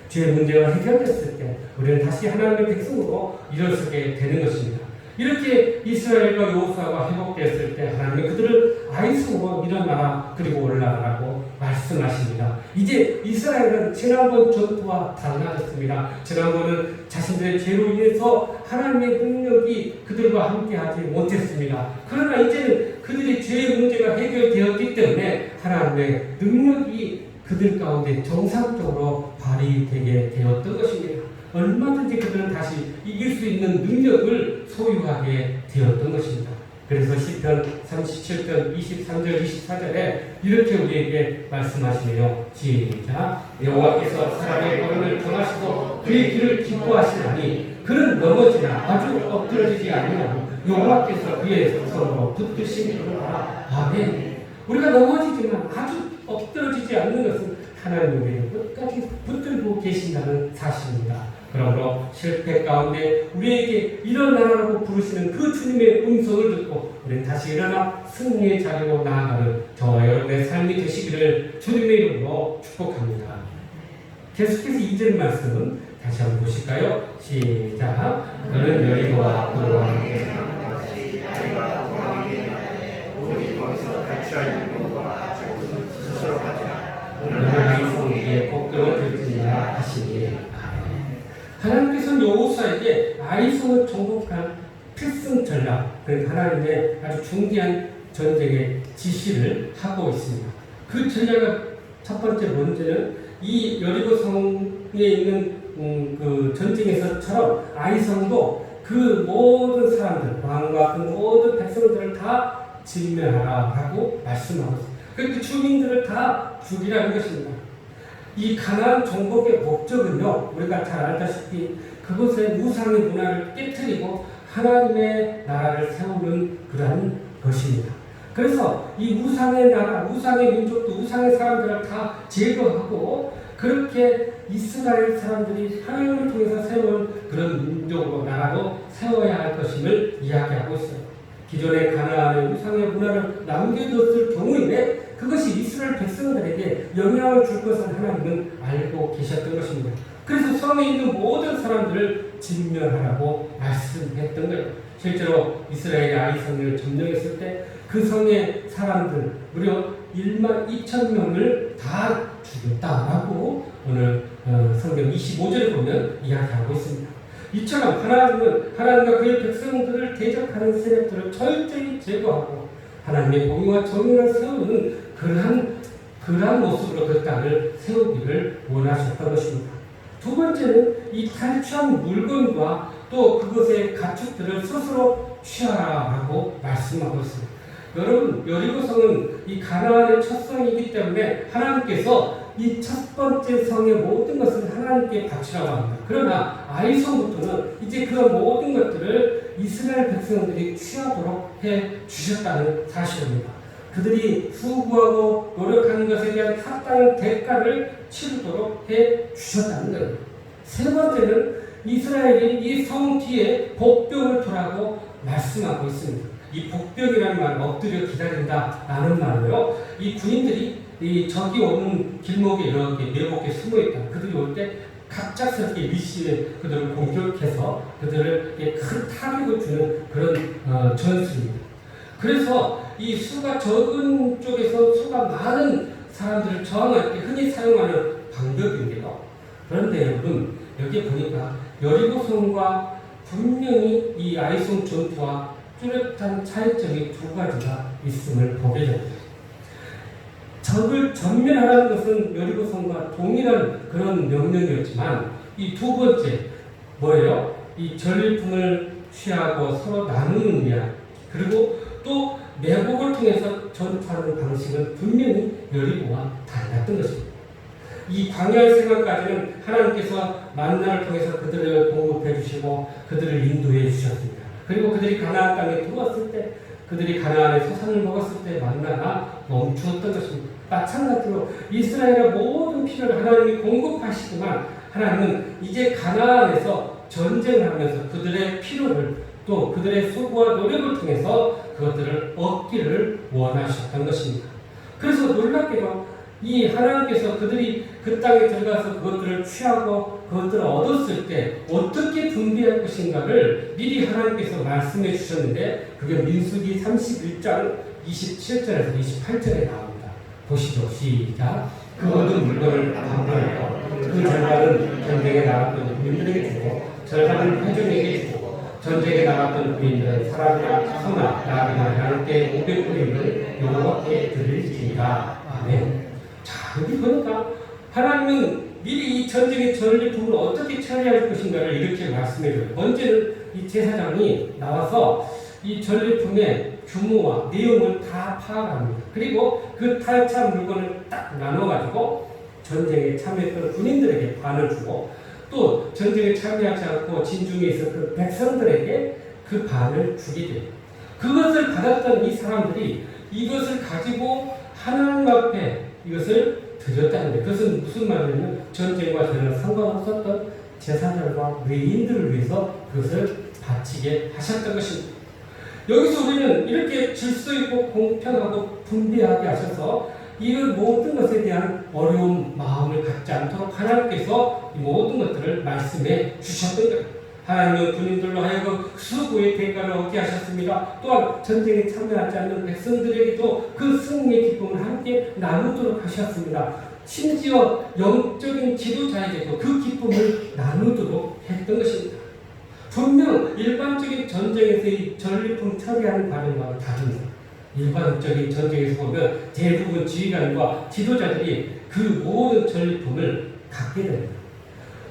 죄의 문제가 해결됐을 때 우리는 다시 하나님의 백성으로 일어서게 되는 것입니다. 이렇게 이스라엘과 여호수아가 회복되었을 때 하나님이 그들을 아이성으로 일어나라 그리고 올라가라고 말씀하십니다. 이제 이스라엘은 지난번 전투와 달라졌습니다. 지난번은 자신들의 죄로 인해서 하나님의 능력이 그들과 함께하지 못했습니다. 그러나 이제는 그들의 죄의 문제가 해결되었기 때문에 하나님의 능력이 그들 가운데 정상적으로 발휘되게 되었던 것입니다. 얼마든지 그들은 다시 이길 수 있는 능력을 소유하게 되었던 것입니다. 그래서 시편 37편 23절 24절에 이렇게 우리에게 말씀하시네요. 시작. 여호와께서 사람의 걸음을 정하시고 그의 길을 기뻐하시나니 그는 넘어지나 아주 엎드러지지 아니하고 여호와께서 그의 손으로 붙드시리로다. 아멘. 우리가 넘어지지만 아주 엎드러지지 않는 것은 하나님의 끝까지 붙들고 계신다는 사실입니다. 그러므로 실패 가운데 우리에게 일어나라고 부르시는 그 주님의 음성을 듣고 우리는 다시 일어나 승리의 자리로 나아가는 저와 여러분의 삶이 되시기를 주님의 이름으로 축복합니다. 계속해서 2절 말씀은 다시 한번 보실까요? 시작. 너는 여리고와 그로와 함께 우리 거기서 같이 있는 것과 스스로 가자. 너는 이성에게 복종을 들지니라 하시니. 하나님께서는 여호수아에게 아이성을 정복한 필승 전략, 그러니까 하나님의 아주 중대한 전쟁의 지시를 하고 있습니다. 그 전략의 첫 번째 문제는 이 여리고 성에 있는 그 전쟁에서처럼 아이성도 그 모든 사람들, 왕과 그 모든 백성들을 다 진멸하라고 말씀하고 있습니다. 그 주민들을 다 죽이라는 것입니다. 이 가나안 정복의 목적은요, 우리가 잘 알다시피 그곳의 우상의 문화를 깨트리고 하나님의 나라를 세우는 그러한 것입니다. 그래서 이 우상의 나라, 우상의 민족도 우상의 사람들을 다 제거하고 그렇게 이스라엘 사람들이 하나님을 통해서 세운 그런 민족으로 나라로 세워야 할 것임을 이야기하고 있어요. 기존의 가나안의 우상의 문화를 남겨뒀을 경우에 그것이 이스라엘 백성들에게 영향을 줄 것을 하나님은 알고 계셨던 것입니다. 그래서 성에 있는 모든 사람들을 진멸하라고 말씀했던 거예요. 실제로 이스라엘의 아이성을 점령했을 때 그 성의 사람들 무려 1만 2천 명을 다 죽였다라고 오늘 성경 25절에 보면 이야기하고 있습니다. 이처럼 하나님은 하나님과 그의 백성들을 대적하는 세력들을 철저히 제거하고 하나님의 공의와 정의를 세우는 그러한 모습으로 그 땅을 세우기를 원하셨던 것입니다. 두 번째는 이 탈취한 물건과 또 그것의 가축들을 스스로 취하라고 말씀하고 있습니다. 여러분, 여리고성은 이 가나안의 첫 성이기 때문에 하나님께서 이 첫 번째 성의 모든 것을 하나님께 바치라고 합니다. 그러나 아이성부터는 이제 그 모든 것들을 이스라엘 백성들이 취하도록 해 주셨다는 사실입니다. 그들이 수고하고 노력하는 것에 대한 합당한 대가를 치르도록 해 주셨다는 거예요. 세 번째는 이스라엘이 이 성 뒤에 복병을 두라고 말씀하고 있습니다. 이 복병이라는 말은 엎드려 기다린다라는 말로요. 이 군인들이 이 적이 오는 길목에 이렇게 내복에 숨어 있다. 그들이 올 때 갑작스럽게 위시에 그들을 공격해서 그들을 큰 타격을 주는 그런 전술입니다. 그래서 이 수가 적은 쪽에서 수가 많은 사람들을 저항할 때 흔히 사용하는 방법인데요. 그런데 여러분, 여기 보니까 여리고성과 분명히 이 아이성 전투와 뚜렷한 차이점이 두 가지가 있음을 보게 됩니다. 적을 전멸하라는 것은 여리고성과 동일한 그런 명령이었지만 이 두 번째 뭐예요? 이 전리품을 취하고 서로 나누는 이야기, 그리고 또 매복을 통해서 전투하는 방식은 분명히 여리고와 달랐던 것입니다. 이 광야의 생활까지는 하나님께서 만나를 통해서 그들을 공급해 주시고 그들을 인도해 주셨습니다. 그리고 그들이 가나안 땅에 들어왔을 때 그들이 가나안에서 산을 먹었을 때 만나가 멈추었던 것입니다. 마찬가지로 이스라엘의 모든 필요를 하나님이 공급하시지만 하나님은 이제 가나안에서 전쟁을 하면서 그들의 필요를 또 그들의 수고와 노력을 통해서 그것들을 얻기를 원하셨던 것입니다. 그래서 놀랍게도 이 하나님께서 그들이 그 땅에 들어가서 그것들을 취하고 그것들을 얻었을 때 어떻게 분배할 것인가를 미리 하나님께서 말씀해 주셨는데 그게 민수기 31장 27절에서 28절에 나옵니다. 보시죠. 시작. 그 얻은 물건을 반반하고 그 절반은 전쟁에 나갔던 군인들에게 주고 절반은 회중에게 주고 전쟁에 나갔던 군인들은 사람이나 소나 나비나 양떼 500군인을 여호와께 드릴지니라. 아멘. 자, 여기 보니까 하나님은 미리 이 전쟁의 전리품을 어떻게 처리할 것인가를 이렇게 말씀해줘요. 먼저는 이 제사장이 나와서 이 전리품의 규모와 내용을 다 파악합니다. 그리고 그 탈취한 물건을 딱 나눠가지고 전쟁에 참여했던 군인들에게 반을 주고 또 전쟁에 참여하지 않고 진중에 있었던 백성들에게 그 반을 주게 돼요. 그것을 받았던 이 사람들이 이것을 가지고 하나님 앞에 이것을 드렸다는 거예요. 그것은 무슨 말이냐면 전쟁과 전혀 상관없었던 제사장과 외인들을 위해서 그것을 바치게 하셨던 것입니다. 여기서 우리는 이렇게 질서 있고 공평하고 분배하게 하셔서 이 모든 것에 대한 어려운 마음을 갖지 않도록 하나님께서 이 모든 것들을 말씀해 주셨던 거예요. 하나님은 군인들로 하여금 수고의 대가를 얻게 하셨습니다. 또한 전쟁에 참여하지 않는 백성들에게도 그 승리의 기쁨을 함께 나누도록 하셨습니다. 심지어 영적인 지도자에게도 그 기쁨을 나누도록 했던 것입니다. 분명 일반적인 전쟁에서의 전리품 처리하는 과정과는 다릅니다. 일반적인 전쟁에서 보면 대부분 지휘관과 지도자들이 그 모든 전리품을 갖게 됩니다.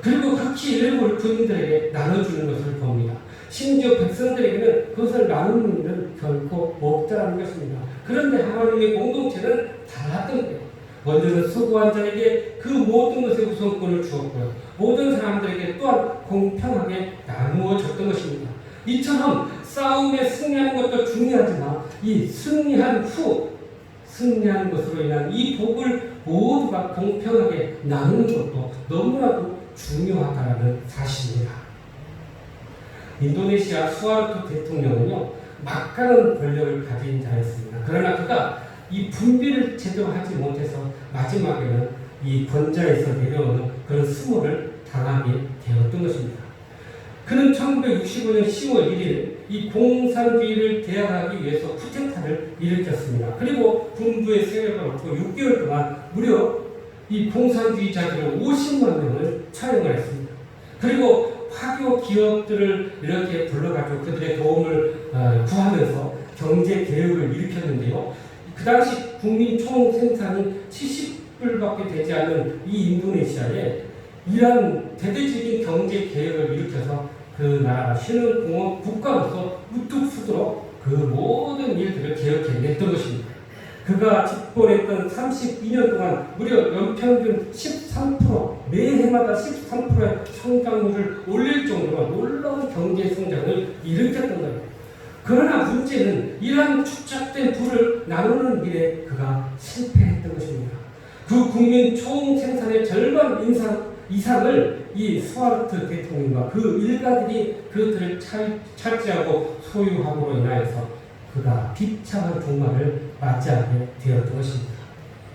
그리고 극히 일부를 군인들에게 나눠주는 것을 봅니다. 심지어 백성들에게는 그것을 나누는 일은 결코 없다는 것입니다. 그런데 하나님의 공동체는 달랐던 거예요. 먼저는 수고한 자에게 그 모든 것의 우선권을 주었고요. 모든 사람들에게 또한 공평하게 나누어 줬던 것입니다. 이처럼 싸움에 승리하는 것도 중요하지만 이 승리한 후 승리한 것으로 인한 이 복을 모두가 공평하게 나누는 것도 너무나도 중요하다는 사실입니다. 인도네시아 수하르토 대통령은요, 막강한 권력을 가진 자였습니다. 그러나 그가 이 분비를 제대로 하지 못해서 마지막에는 이 권좌에서 내려오는 그런 수모를 당하게 되었던 것입니다. 그는 1965년 10월 1일 이 공산주의를 대항하기 위해서 쿠데타를 일으켰습니다. 그리고 군부의 세력을 얻고 6개월 동안 무려 이 공산주의자들을 50만 명을 처형을 했습니다. 그리고 화교 기업들을 이렇게 불러가지고 그들의 도움을 구하면서 경제 개혁을 일으켰는데요. 그 당시 국민 총 생산이 70불밖에 되지 않은 이 인도네시아에 이러한 대대적인 경제 개혁을 일으켜서 그 나라가 신흥공업 국가로서 우뚝 서도록 그 모든 일들을 개혁해냈던 것입니다. 그가 집권했던 32년 동안 무려 연평균 13%, 매해마다 13%의 성장률을 올릴 정도로 놀라운 경제 성장을 일으켰던 거예요. 그러나 문제는 이러한 축적된 부를 나누는 일에 그가 실패했던 것입니다. 그 국민 총 생산의 절반 이상을 이 수하르토 대통령과 그 일가들이 그것들을 차지하고 소유함으로 인하여서 그가 비참한 종말을 맞이하게 되었던 것입니다.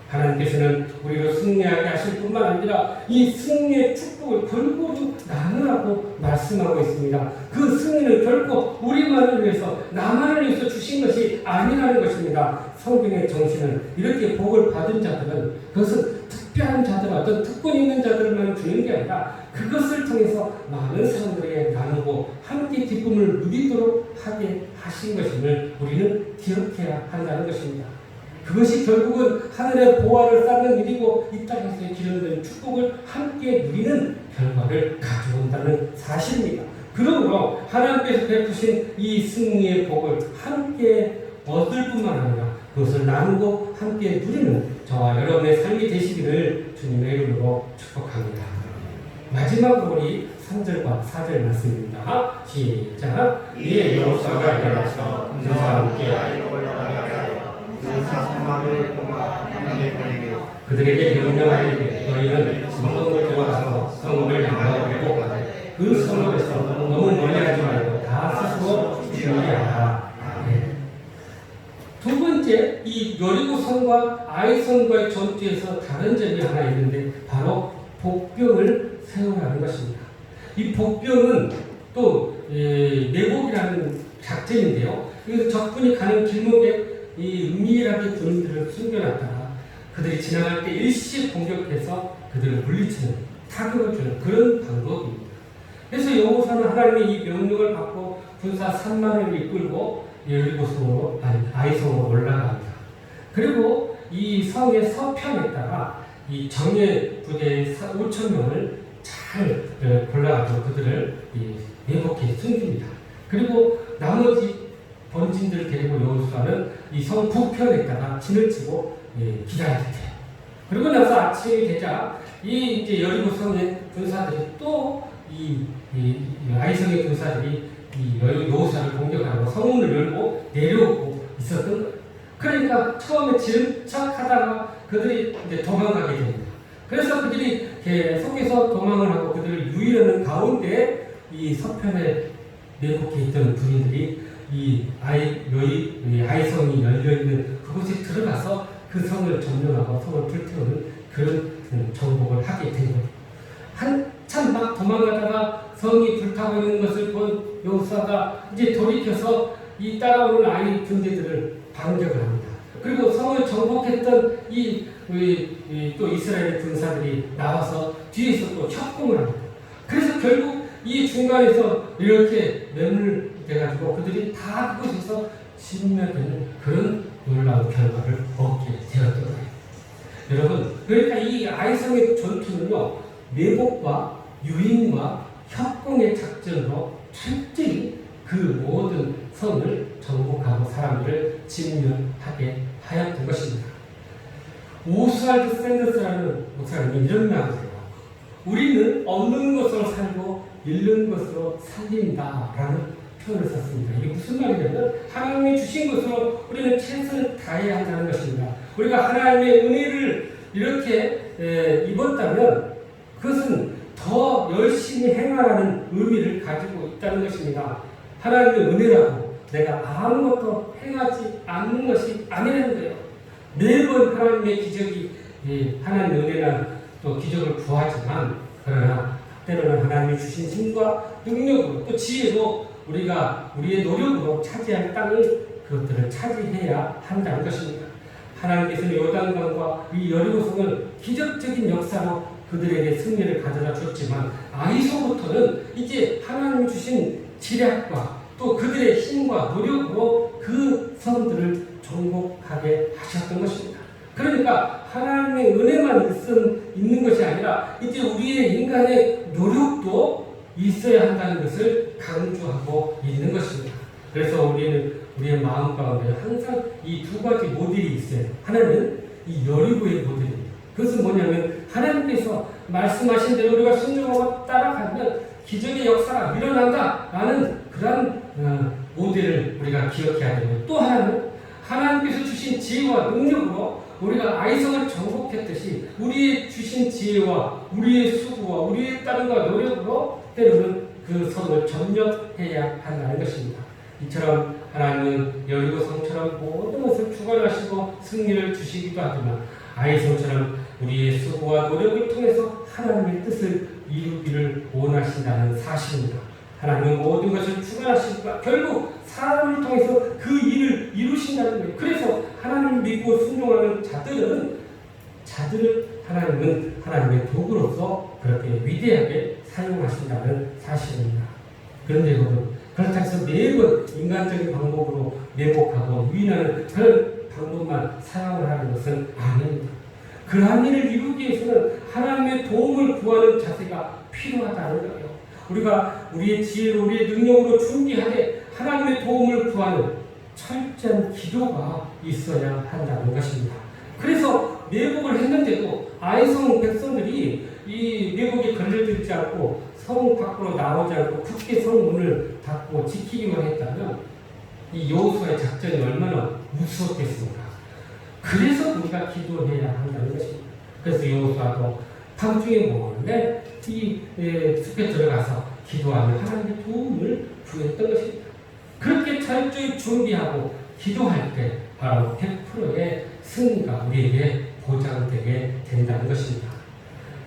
하나님께서는 우리로 승리하게 하실 뿐만 아니라 이 승리의 축복을 골고루 나누라고 말씀하고 있습니다. 그 승리는 결코 우리만을 위해서 나만을 위해서 주신 것이 아니라는 것입니다. 성경의 정신은 이렇게 복을 받은 자들은 그것은 특별한 자들, 어떤 특권 있는 자들만 주는 게 아니라 그것을 통해서 많은 사람들에게 나누고 함께 기쁨을 누리도록 하게 하신 것임을 우리는 기억해야 한다는 것입니다. 그것이 결국은 하늘의 보화를 쌓는 일이고 이 땅에서의 기름된 축복을 함께 누리는 결과를 가져온다는 사실입니다. 그러므로 하나님께서 베푸신 이 승리의 복을 함께 얻을 뿐만 아니라 그것을 나누고 함께 누리는 저와 여러분의 삶이 되시기를 주님의 이름으로 축복합니다. 마지막으로 우리 3절과 4절 말씀입니다. 시작. 이에 여호수아가 일어나서 군사와 함께 그들에게 명령하되 너희는 성읍으로 들어가서 성읍을 향하고 그 성읍에서 너무 멀리하지 말고 다 스스로 준비하라. 두 번째, 이 여리고성과 아이성과의 전투에서 다른 점이 하나 있는데 바로 복병을 세우라는 것입니다. 이 복병은 또 내복이라는 작전인데요. 그래서 적군이 가는 길목에 이 은밀하게 군인들을 숨겨놨다가 그들이 지나갈 때 일시 공격해서 그들을 물리치는, 타격을 주는 그런 방법입니다. 그래서 여호수아는 하나님의 이 명령을 받고 군사 3만을 이끌고 여리고성으로, 아이성으로 올라갑니다. 그리고 이 성의 서편에다가 이 정예 부대 5,000명을 잘 골라가지고 그들을 내복해 숨깁니다. 그리고 나머지 번진들을 데리고 여호수아는 이 성 북편에다가 진을 치고 기다렸대요. 그리고 나서 아침이 되자 이제 여리고성의 군사들이 또 이 아이성의 군사들이 이 여호수아를 공격하고 성문을 열고 내려오고 있었던 거예요. 그러니까 처음에 지름착하다가 그들이 이제 도망가게 됩니다. 그래서 그들이 계속해서 도망을 하고 그들을 유인하는 가운데 이 서편에 내복해 있던 군인들이 이 아이성이 열려있는 그곳에 들어가서 그 성을 점령하고 성을 불태우는 그런 정복을 하게 된 거예요. 한참 막 도망가다가 성이 불타고 있는 것을 본 여호수아가 이제 돌이켜서 이 따라오는 아이 군대들을 반격을 합니다. 그리고 성을 정복했던 또 이스라엘 군사들이 나와서 뒤에서 또 협공을 합니다. 그래서 결국 이 중간에서 이렇게 매몰돼가지고 그들이 다 그곳에서 신멸되는 그런 놀라운 결과를 얻게 되었던 거예요. 여러분, 그러니까 이 아이성의 전투는요, 내복과 유인과 협공의 작전으로 철저히 그 모든 성을 정복하고 사람들을 진멸하게 하였던 것입니다. 오스왈드 샌더스라는 목사님이 이런 말을 해요. 우리는 얻는 것으로 살고 잃는 것으로 살린다라는 표현을 썼습니다. 이게 무슨 말이냐면 하나님이 주신 것으로 우리는 최선을 다해야 한다는 것입니다. 우리가 하나님의 은혜를 이렇게 입었다면 그것은 더 열심히 행하라는 의미를 가지고 있다는 것입니다. 하나님의 은혜라고 내가 아무것도 행하지 않는 것이 아니라는 거예요. 매번 하나님의 기적이, 하나님의 은혜는 또 기적을 구하지만 그러나 때로는 하나님이 주신 힘과 능력으로 또 지혜로 우리가 우리의 노력으로 차지할 땅을 그것들을 차지해야 한다는 것입니다. 하나님께서는 요단강과 이 여리고성을 기적적인 역사로 그들에게 승리를 가져다 줬지만 아이서부터는 이제 하나님이 주신 지략과 또 그들의 힘과 노력으로 그 성들을 정복하게 하셨던 것입니다. 그러니까 하나님의 은혜만 있는 것이 아니라 이제 우리의 인간의 노력도 있어야 한다는 것을 강조하고 있는 것입니다. 그래서 우리는 우리의 마음 가운데 항상 이 두 가지 모델이 있어요. 하나는 이 여리고의 모델입니다. 그것은 뭐냐면 하나님께서 말씀하신 대로 우리가 순종하고 따라가면 기적의 역사가 일어난다라는 그런 모델을 우리가 기억해야 되고, 또 하나는 하나님께서 주신 지혜와 능력으로 우리가 아이성을 정복했듯이 우리의 주신 지혜와 우리의 수고와 우리의 땀과 노력으로 때로는 그 성을 점령해야 한다는 것입니다. 이처럼 하나님은 여리고 성처럼 모든 것을 주관하시고 승리를 주시기도 하지만 아이성처럼 우리의 수고와 노력을 통해서 하나님의 뜻을 이루기를 원하신다는 사실입니다. 하나님은 모든 것을 주관하시고 결국 사람을 통해서 그 일을 이루신다는 거예요. 그래서 하나님을 믿고 순종하는 자들을 하나님은 하나님의 도구로서 그렇게 위대하게 사용하신다는 사실입니다. 그런데 여러분, 그렇다고 해서 매번 인간적인 방법으로 내복하고 유인하는 그런 방법만 사용을 하는 것은 아닙니다. 그러한 일을 이루기 위해서는 하나님의 도움을 구하는 자세가 필요하다는 거예요. 우리가 우리의 지혜로 우리의 능력으로 준비하되 하나님의 도움을 구하는 철저한 기도가 있어야 한다는 것입니다. 그래서 내복을 했는데도 아이성 백성들이 이 미국에 걸려들지 않고 성 밖으로 나오지 않고 굳게 성문을 닫고 지키기만 했다면 이 여호수아의 작전이 얼마나 무서웠겠습니까? 그래서 우리가 기도해야 한다는 것입니다. 그래서 여호수아도 밤중에 몰래 이 숲에 들어가서 기도하며 하나님의 도움을 구했던 것입니다. 그렇게 철저히 준비하고 기도할 때 바로 100%의 승리가 우리에게 보장되게 된다는 것입니다.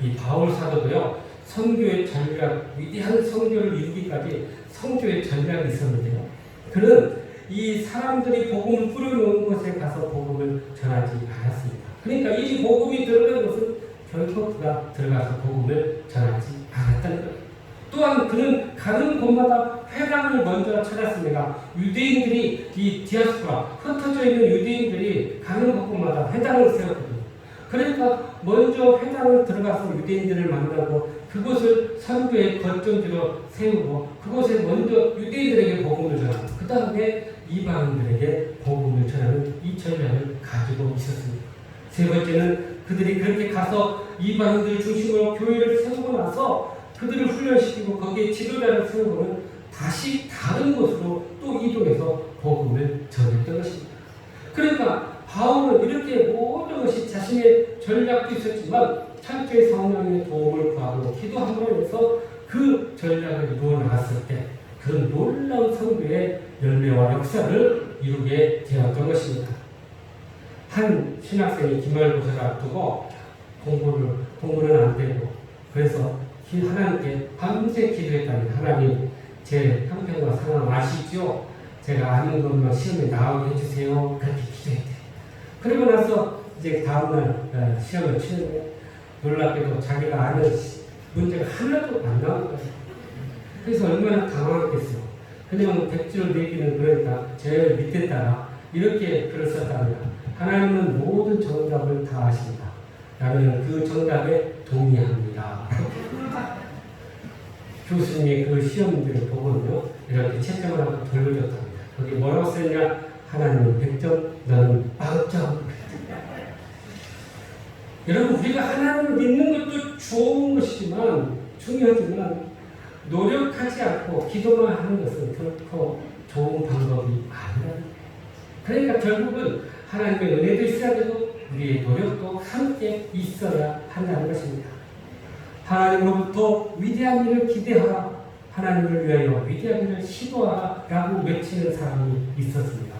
이 바울 사도도요, 선교의 전략, 위대한 선교를 이루기까지 선교의 전략이 있었는데요. 그는 이 사람들이 복음을 뿌려놓은 곳에 가서 복음을 전하지 않았습니다. 그러니까 이 복음이 들어간 곳은 결코 그가 들어가서 복음을 전하지 않았다는 거예요. 또한 그는 가는 곳마다 회당을 먼저 찾았습니다. 유대인들이 이 디아스포라, 흩어져 있는 유대인들이 가는 곳마다 회당을 세웠거든요. 그러니까 먼저 회당을 들어가서 유대인들을 만나고 그곳을 선교의 거점지로 세우고 그곳에 먼저 유대인들에게 복음을 전하고 그 다음에 이방인들에게 복음을 전하는 이 전략을 가지고 있었습니다. 세 번째는 그들이 그렇게 가서 이방인들 중심으로 교회를 세우고 나서 그들을 훈련시키고 거기에 지도자를 세우고는 다시 다른 곳으로 또 이동해서 복음을 전했던 것입니다. 그러니까 바울은 이렇게 모든 것이 자신의 전략도 있었지만 철저히 성령의 도움을 구하고 기도함으로 해서 그 전략을 이루어 나갔을 때 그 놀라운 선교의 열매와 역사를 이루게 되었던 것입니다. 한 신학생이 기말고사를 앞두고 공부는 안 되고 그래서 하나님께 밤새 기도했다니 하나님 제 형편과 상황 아시죠? 제가 아는 것만 시험에 나오게 해주세요. 그렇게 기도했대요. 그리고 나서 이제 다음날 시험을 치는데 놀랍게도 자기가 아는 문제가 하나도 안 나온 거예요. 그래서 얼마나 당황했겠어요. 그냥 100줄 내기는 그러니까 제일 밑에 따라 이렇게 글을 썼답니다. 하나님은 모든 정답을 다 아십니다. 나는 그 정답에 동의합니다. 교수님이 그 시험들을 보고는요, 이렇게 채점을 하고 돌려줬답니다. 거기 뭐라고 쓰냐? 하나님은 100점, 너는 0점. 여러분, 우리가 하나님을 믿는 것도 좋은 것이지만, 중요하지만, 노력하지 않고 기도만 하는 것은 결코 좋은 방법이 아니라. 그러니까 결국은 하나님의 은혜도 있어야 되고, 우리의 노력도 함께 있어야 한다는 것입니다. 하나님으로부터 위대한 일을 기대하라, 하나님을 위하여 위대한 일을 시도하라 라고 외치는 사람이 있었습니다.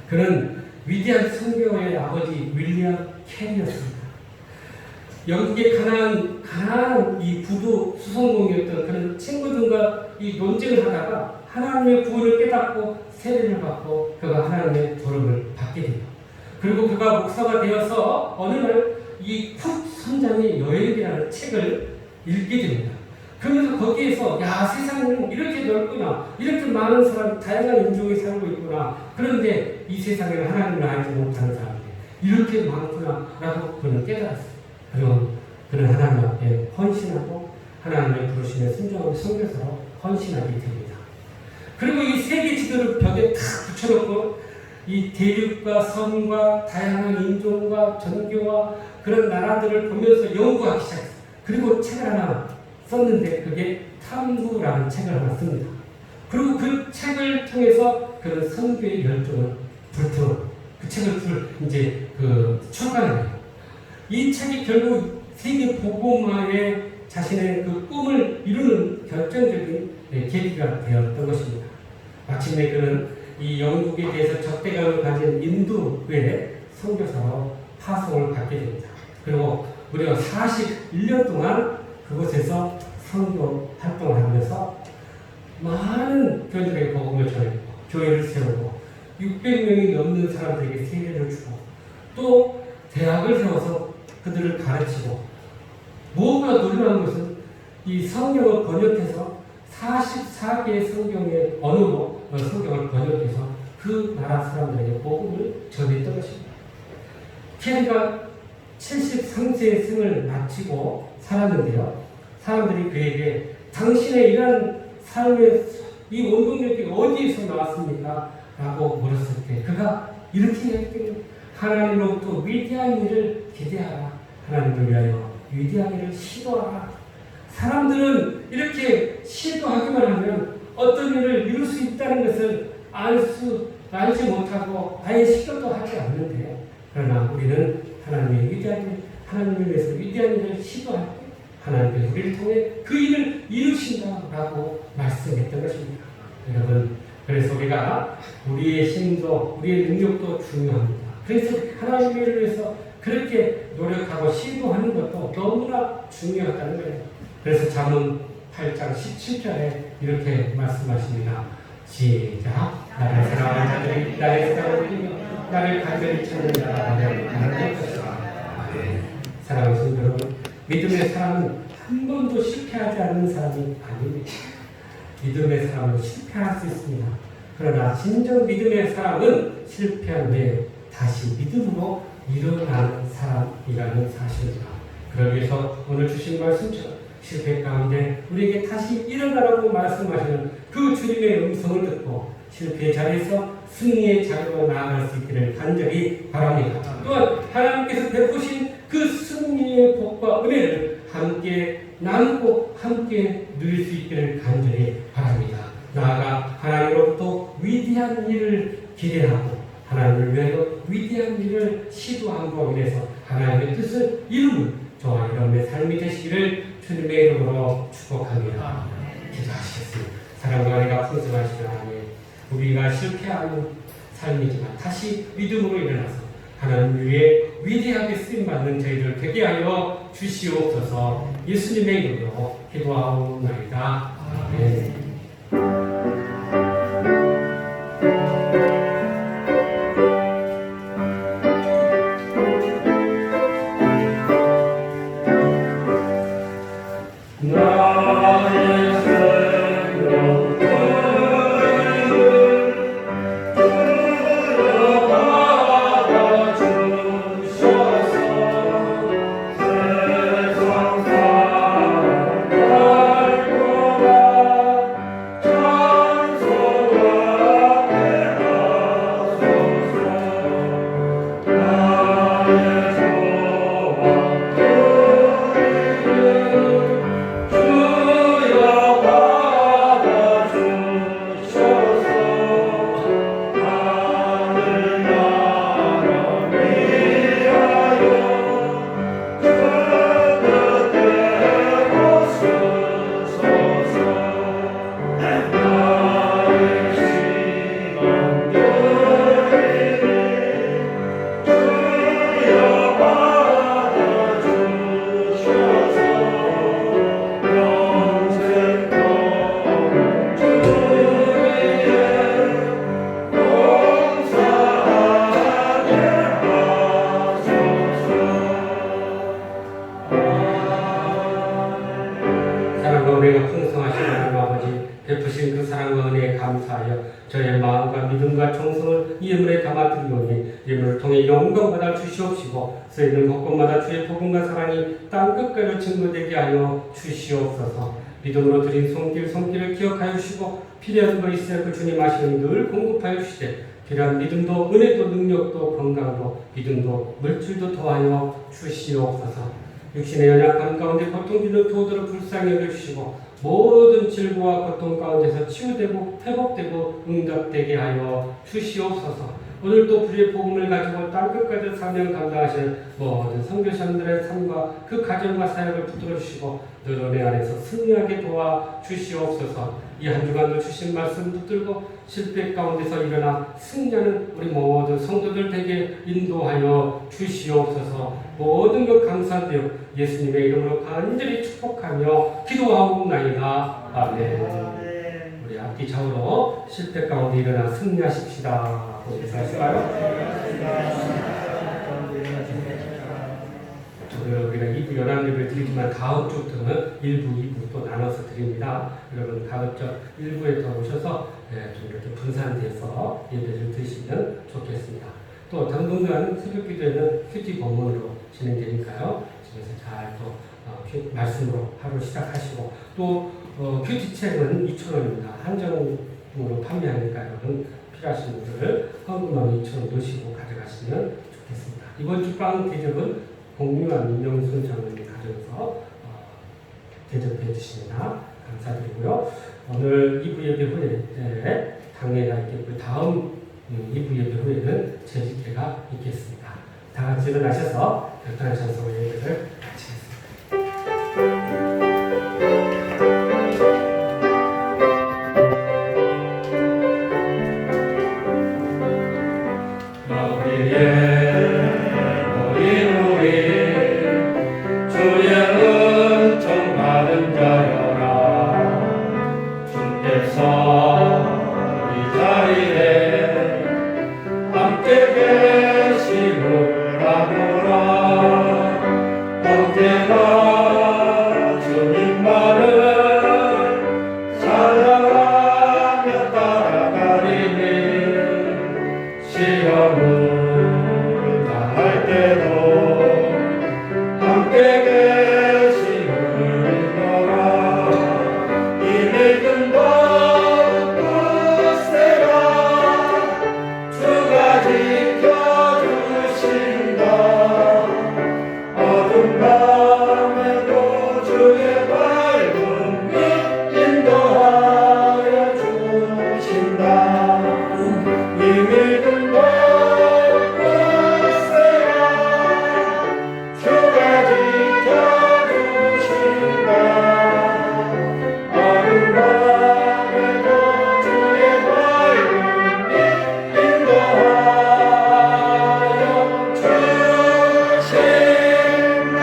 그는 위대한 선교의 아버지 윌리엄 캐리였습니다. 영국의 가난한 이 부두 수성공이었던 그런 친구들과 이 논쟁을 하다가 하나님의 구원을 깨닫고 세례를 받고 그가 하나님의 도움을 받게 됩니다. 그리고 그가 목사가 되어서 어느 날 이 쿡 선장의 여행이라는 책을 읽게 됩니다. 그러면서 거기에서 야, 세상은 이렇게 넓구나, 이렇게 많은 사람, 다양한 인종이 살고 있구나, 그런데 이 세상에는 하나님을 알지 못하는 사람들이 이렇게 많구나 라고 그는 깨달았어요. 그리고 그는 하나님 앞에 헌신하고 하나님의 부르심에 순종하고 선교사로 헌신하게 됩니다. 그리고 이 세계 지도를 벽에 탁 붙여놓고 이 대륙과 섬과 다양한 인종과 종교와 그런 나라들을 보면서 연구하기 시작했어요. 그리고 책을 하나 썼는데 그게 탐구라는 책을 하나 씁니다. 그리고 그 책을 통해서 그런 선교의 열정을 불태워 그 책을 이제 출간해요. 이 책이 결국 세계 복음화에 자신의 그 꿈을 이루는 결정적인 계기가 되었던 것입니다. 마침내 그는 이 영국에 대해서 적대감을 가진 인도의 선교사로 파송을 받게 됩니다. 그리고 무려 41년 동안 그곳에서 선교 활동을 하면서 많은 교인들에게 복음을 전했고 교회를 세우고 600명이 넘는 사람들에게 세례를 주고 또 대학을 세워서 그들을 가르치고 무엇보다 놀라운 것은 이 성경을 번역해서 44개의 성경의 언어로 성경을 번역해서 그 나라 사람들에게 복음을 전했던 것입니다. 캐리가 73세의 생을 마치고 살았는데요. 사람들이 그에게 당신의 이러한 삶의 이 원동력이 어디에서 나왔습니까? 라고 물었을 때 그가 이렇게 얘기했대요. 하나님으로부터 위대한 일을 기대하라. 하나님을 위하여 위대한 일을 시도하라. 사람들은 이렇게 시도하기만 하면 어떤 일을 이룰 수 있다는 것을 알지 못하고 아예 시도도 하지 않는데, 그러나 우리는 하나님의 위대한 일, 하나님을 위해서 위대한 일을 시도할 때 하나님께서 우리를 통해 그 일을 이루신다라고 말씀했던 것입니다. 여러분, 그래서 우리가 우리의 힘도 우리의 능력도 중요합니다. 그래서 하나님의 일을 위해서 그렇게 노력하고 시도하는 것도 너무나 중요하다는 거예요. 그래서 잠언 8장 17절에 이렇게 말씀하십니다. 시작. 나를 사랑하는 자들이 나의 사랑을 이기며 나를 간절히 찾는 자가 나를 바라볼 것이다. 사랑하는 성도 여러분, 믿음의 사람은 한 번도 실패하지 않는 사람이 아닙니다. 믿음의 사람은 실패할 수 있습니다. 그러나 진정 믿음의 사람은 실패한 후에 다시 믿음으로 일어나는 사람이라는 사실입니다. 그러기 위해서 오늘 주신 말씀처럼 실패 가운데 우리에게 다시 일어나라고 말씀하시는 그 주님의 음성을 듣고 실패의 자리에서 승리의 자리로 나아갈 수 있기를 간절히 바랍니다. 또한 하나님께서 베푸신 그 승리의 복과 은혜를 함께 나누고 함께 누릴 수 있기를 간절히 바랍니다. 나아가 하나님으로부터 위대한 일을 기대하고 하나님을 위하여 위대한 일을 시도함으로 인해서 하나님의 뜻을 이루는 저와 여러분의 삶이 되시기를 주님의 이름으로 축복합니다. 기도하시겠습니다. 사랑과 은혜가 풍성하시는 하나님, 우리가 실패하는 삶이지만 다시 믿음으로 일어나서 하나님 위에 위대하게 쓰임받는 저희들 되게 하여 주시옵소서. 예수님의 이름으로 기도하옵나이다. 아멘. 베푸신 그 사랑과 은혜에 감사하여 저의 마음과 믿음과 정성을 이 예물에 담아드리오니 예물을 통해 영광받아 주시옵시고 쓰이는 곳곳마다 주의 복음과 사랑이 땅끝까지 증거되게 하여 주시옵소서. 믿음으로 드린 손길을 기억하여 주시고 필요한 거 있어야 그 주님 아시는 늘 공급하여 주시되 필요한 믿음도 은혜도 능력도 건강도 믿음도 물질도 더하여 주시옵소서. 육신의 연약함 가운데 고통주는 도들을 불쌍히 여겨주시고 모든 질고와 고통 가운데서 치유되고 회복되고 응답되게 하여 주시옵소서. 오늘도 불의 복음을 가지고 땅끝까지 사명 감당하시는 모든 선교사님들의 삶과 그 가정과 사역을 붙들어 주시고 늘 은혜 안에서 승리하게 도와 주시옵소서. 이 한 주간도 주신 말씀 붙들고 실패 가운데서 일어나 승리하는 우리 모든 성도들 되게 인도하여 주시옵소서. 모든 것 감사드려 예수님의 이름으로 간절히 축복하며 기도하옵나이다. 아멘. 우리 앞뒤 좌우로 실패 가운데 일어나 승리하십시다. 인사하실까요? 우리가 2부 연합예배를 드리지만 다음 주부터는 1부, 2부 또 나눠서 드립니다. 여러분 가급적 1부에 더 오셔서 좀 이렇게 분산돼서 예배를 드시면 좋겠습니다. 또 당분간 새벽 기도에는 큐티 법문으로 진행되니까요. 집에서 잘 또 말씀으로 하루 시작하시고 또 큐티 책은 2,000원입니다. 한정으로 판매하니까 여러분 필요하신 분들 헌금만 2,000원 넣으시고 가져가시면 좋겠습니다. 이번 주 빵 대접은 공유한 민영순 장로님 가정에서 대접해 주십니다. 감사드리고요. 오늘 2부 예배 후에 당회가 있겠고 다음 2부 예배 후에는 재직회가 있겠습니다. 다 같이 일어나셔서 별탄한 찬송의 예배를 마치겠습니다. 주의 은총 받은 자여라 주께서 이 자리에 함께 계심을 아노라 언제나 주님만을 사랑하며 따라가리니 시험을 당할 때도 함께 계심을 믿노라 이 믿음 더욱 굳세라 주가 지켜주신다 어둠 밤에도 주의 밝음이 인도하여 주신다 이 믿음 더욱 굳세라 주가 지켜주신다 어둠 밤에도 주의 밝음이 인도하여 주신다.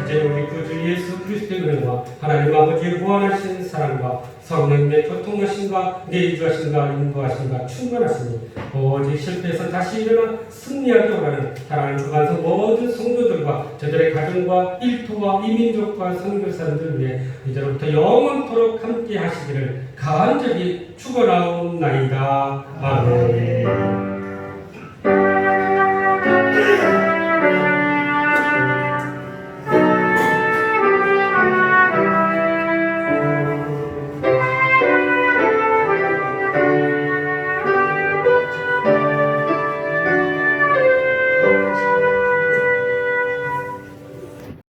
이제 우리 구주 예수 그리스도의 은혜와 하나님 아버지의 무한하신 사랑과 성령님의 교통하심과 내주하심과 인도하심과 충만하심이 오직 실패해서 다시 일어나 승리하게 원하는 사랑하는 주간성 모든 성도들과 저들의 가정과 일터와 이민족과 선교사님들 위해 이제로부터 영원토록 함께 하시기를 간절히 축원하옵나이다. 아멘.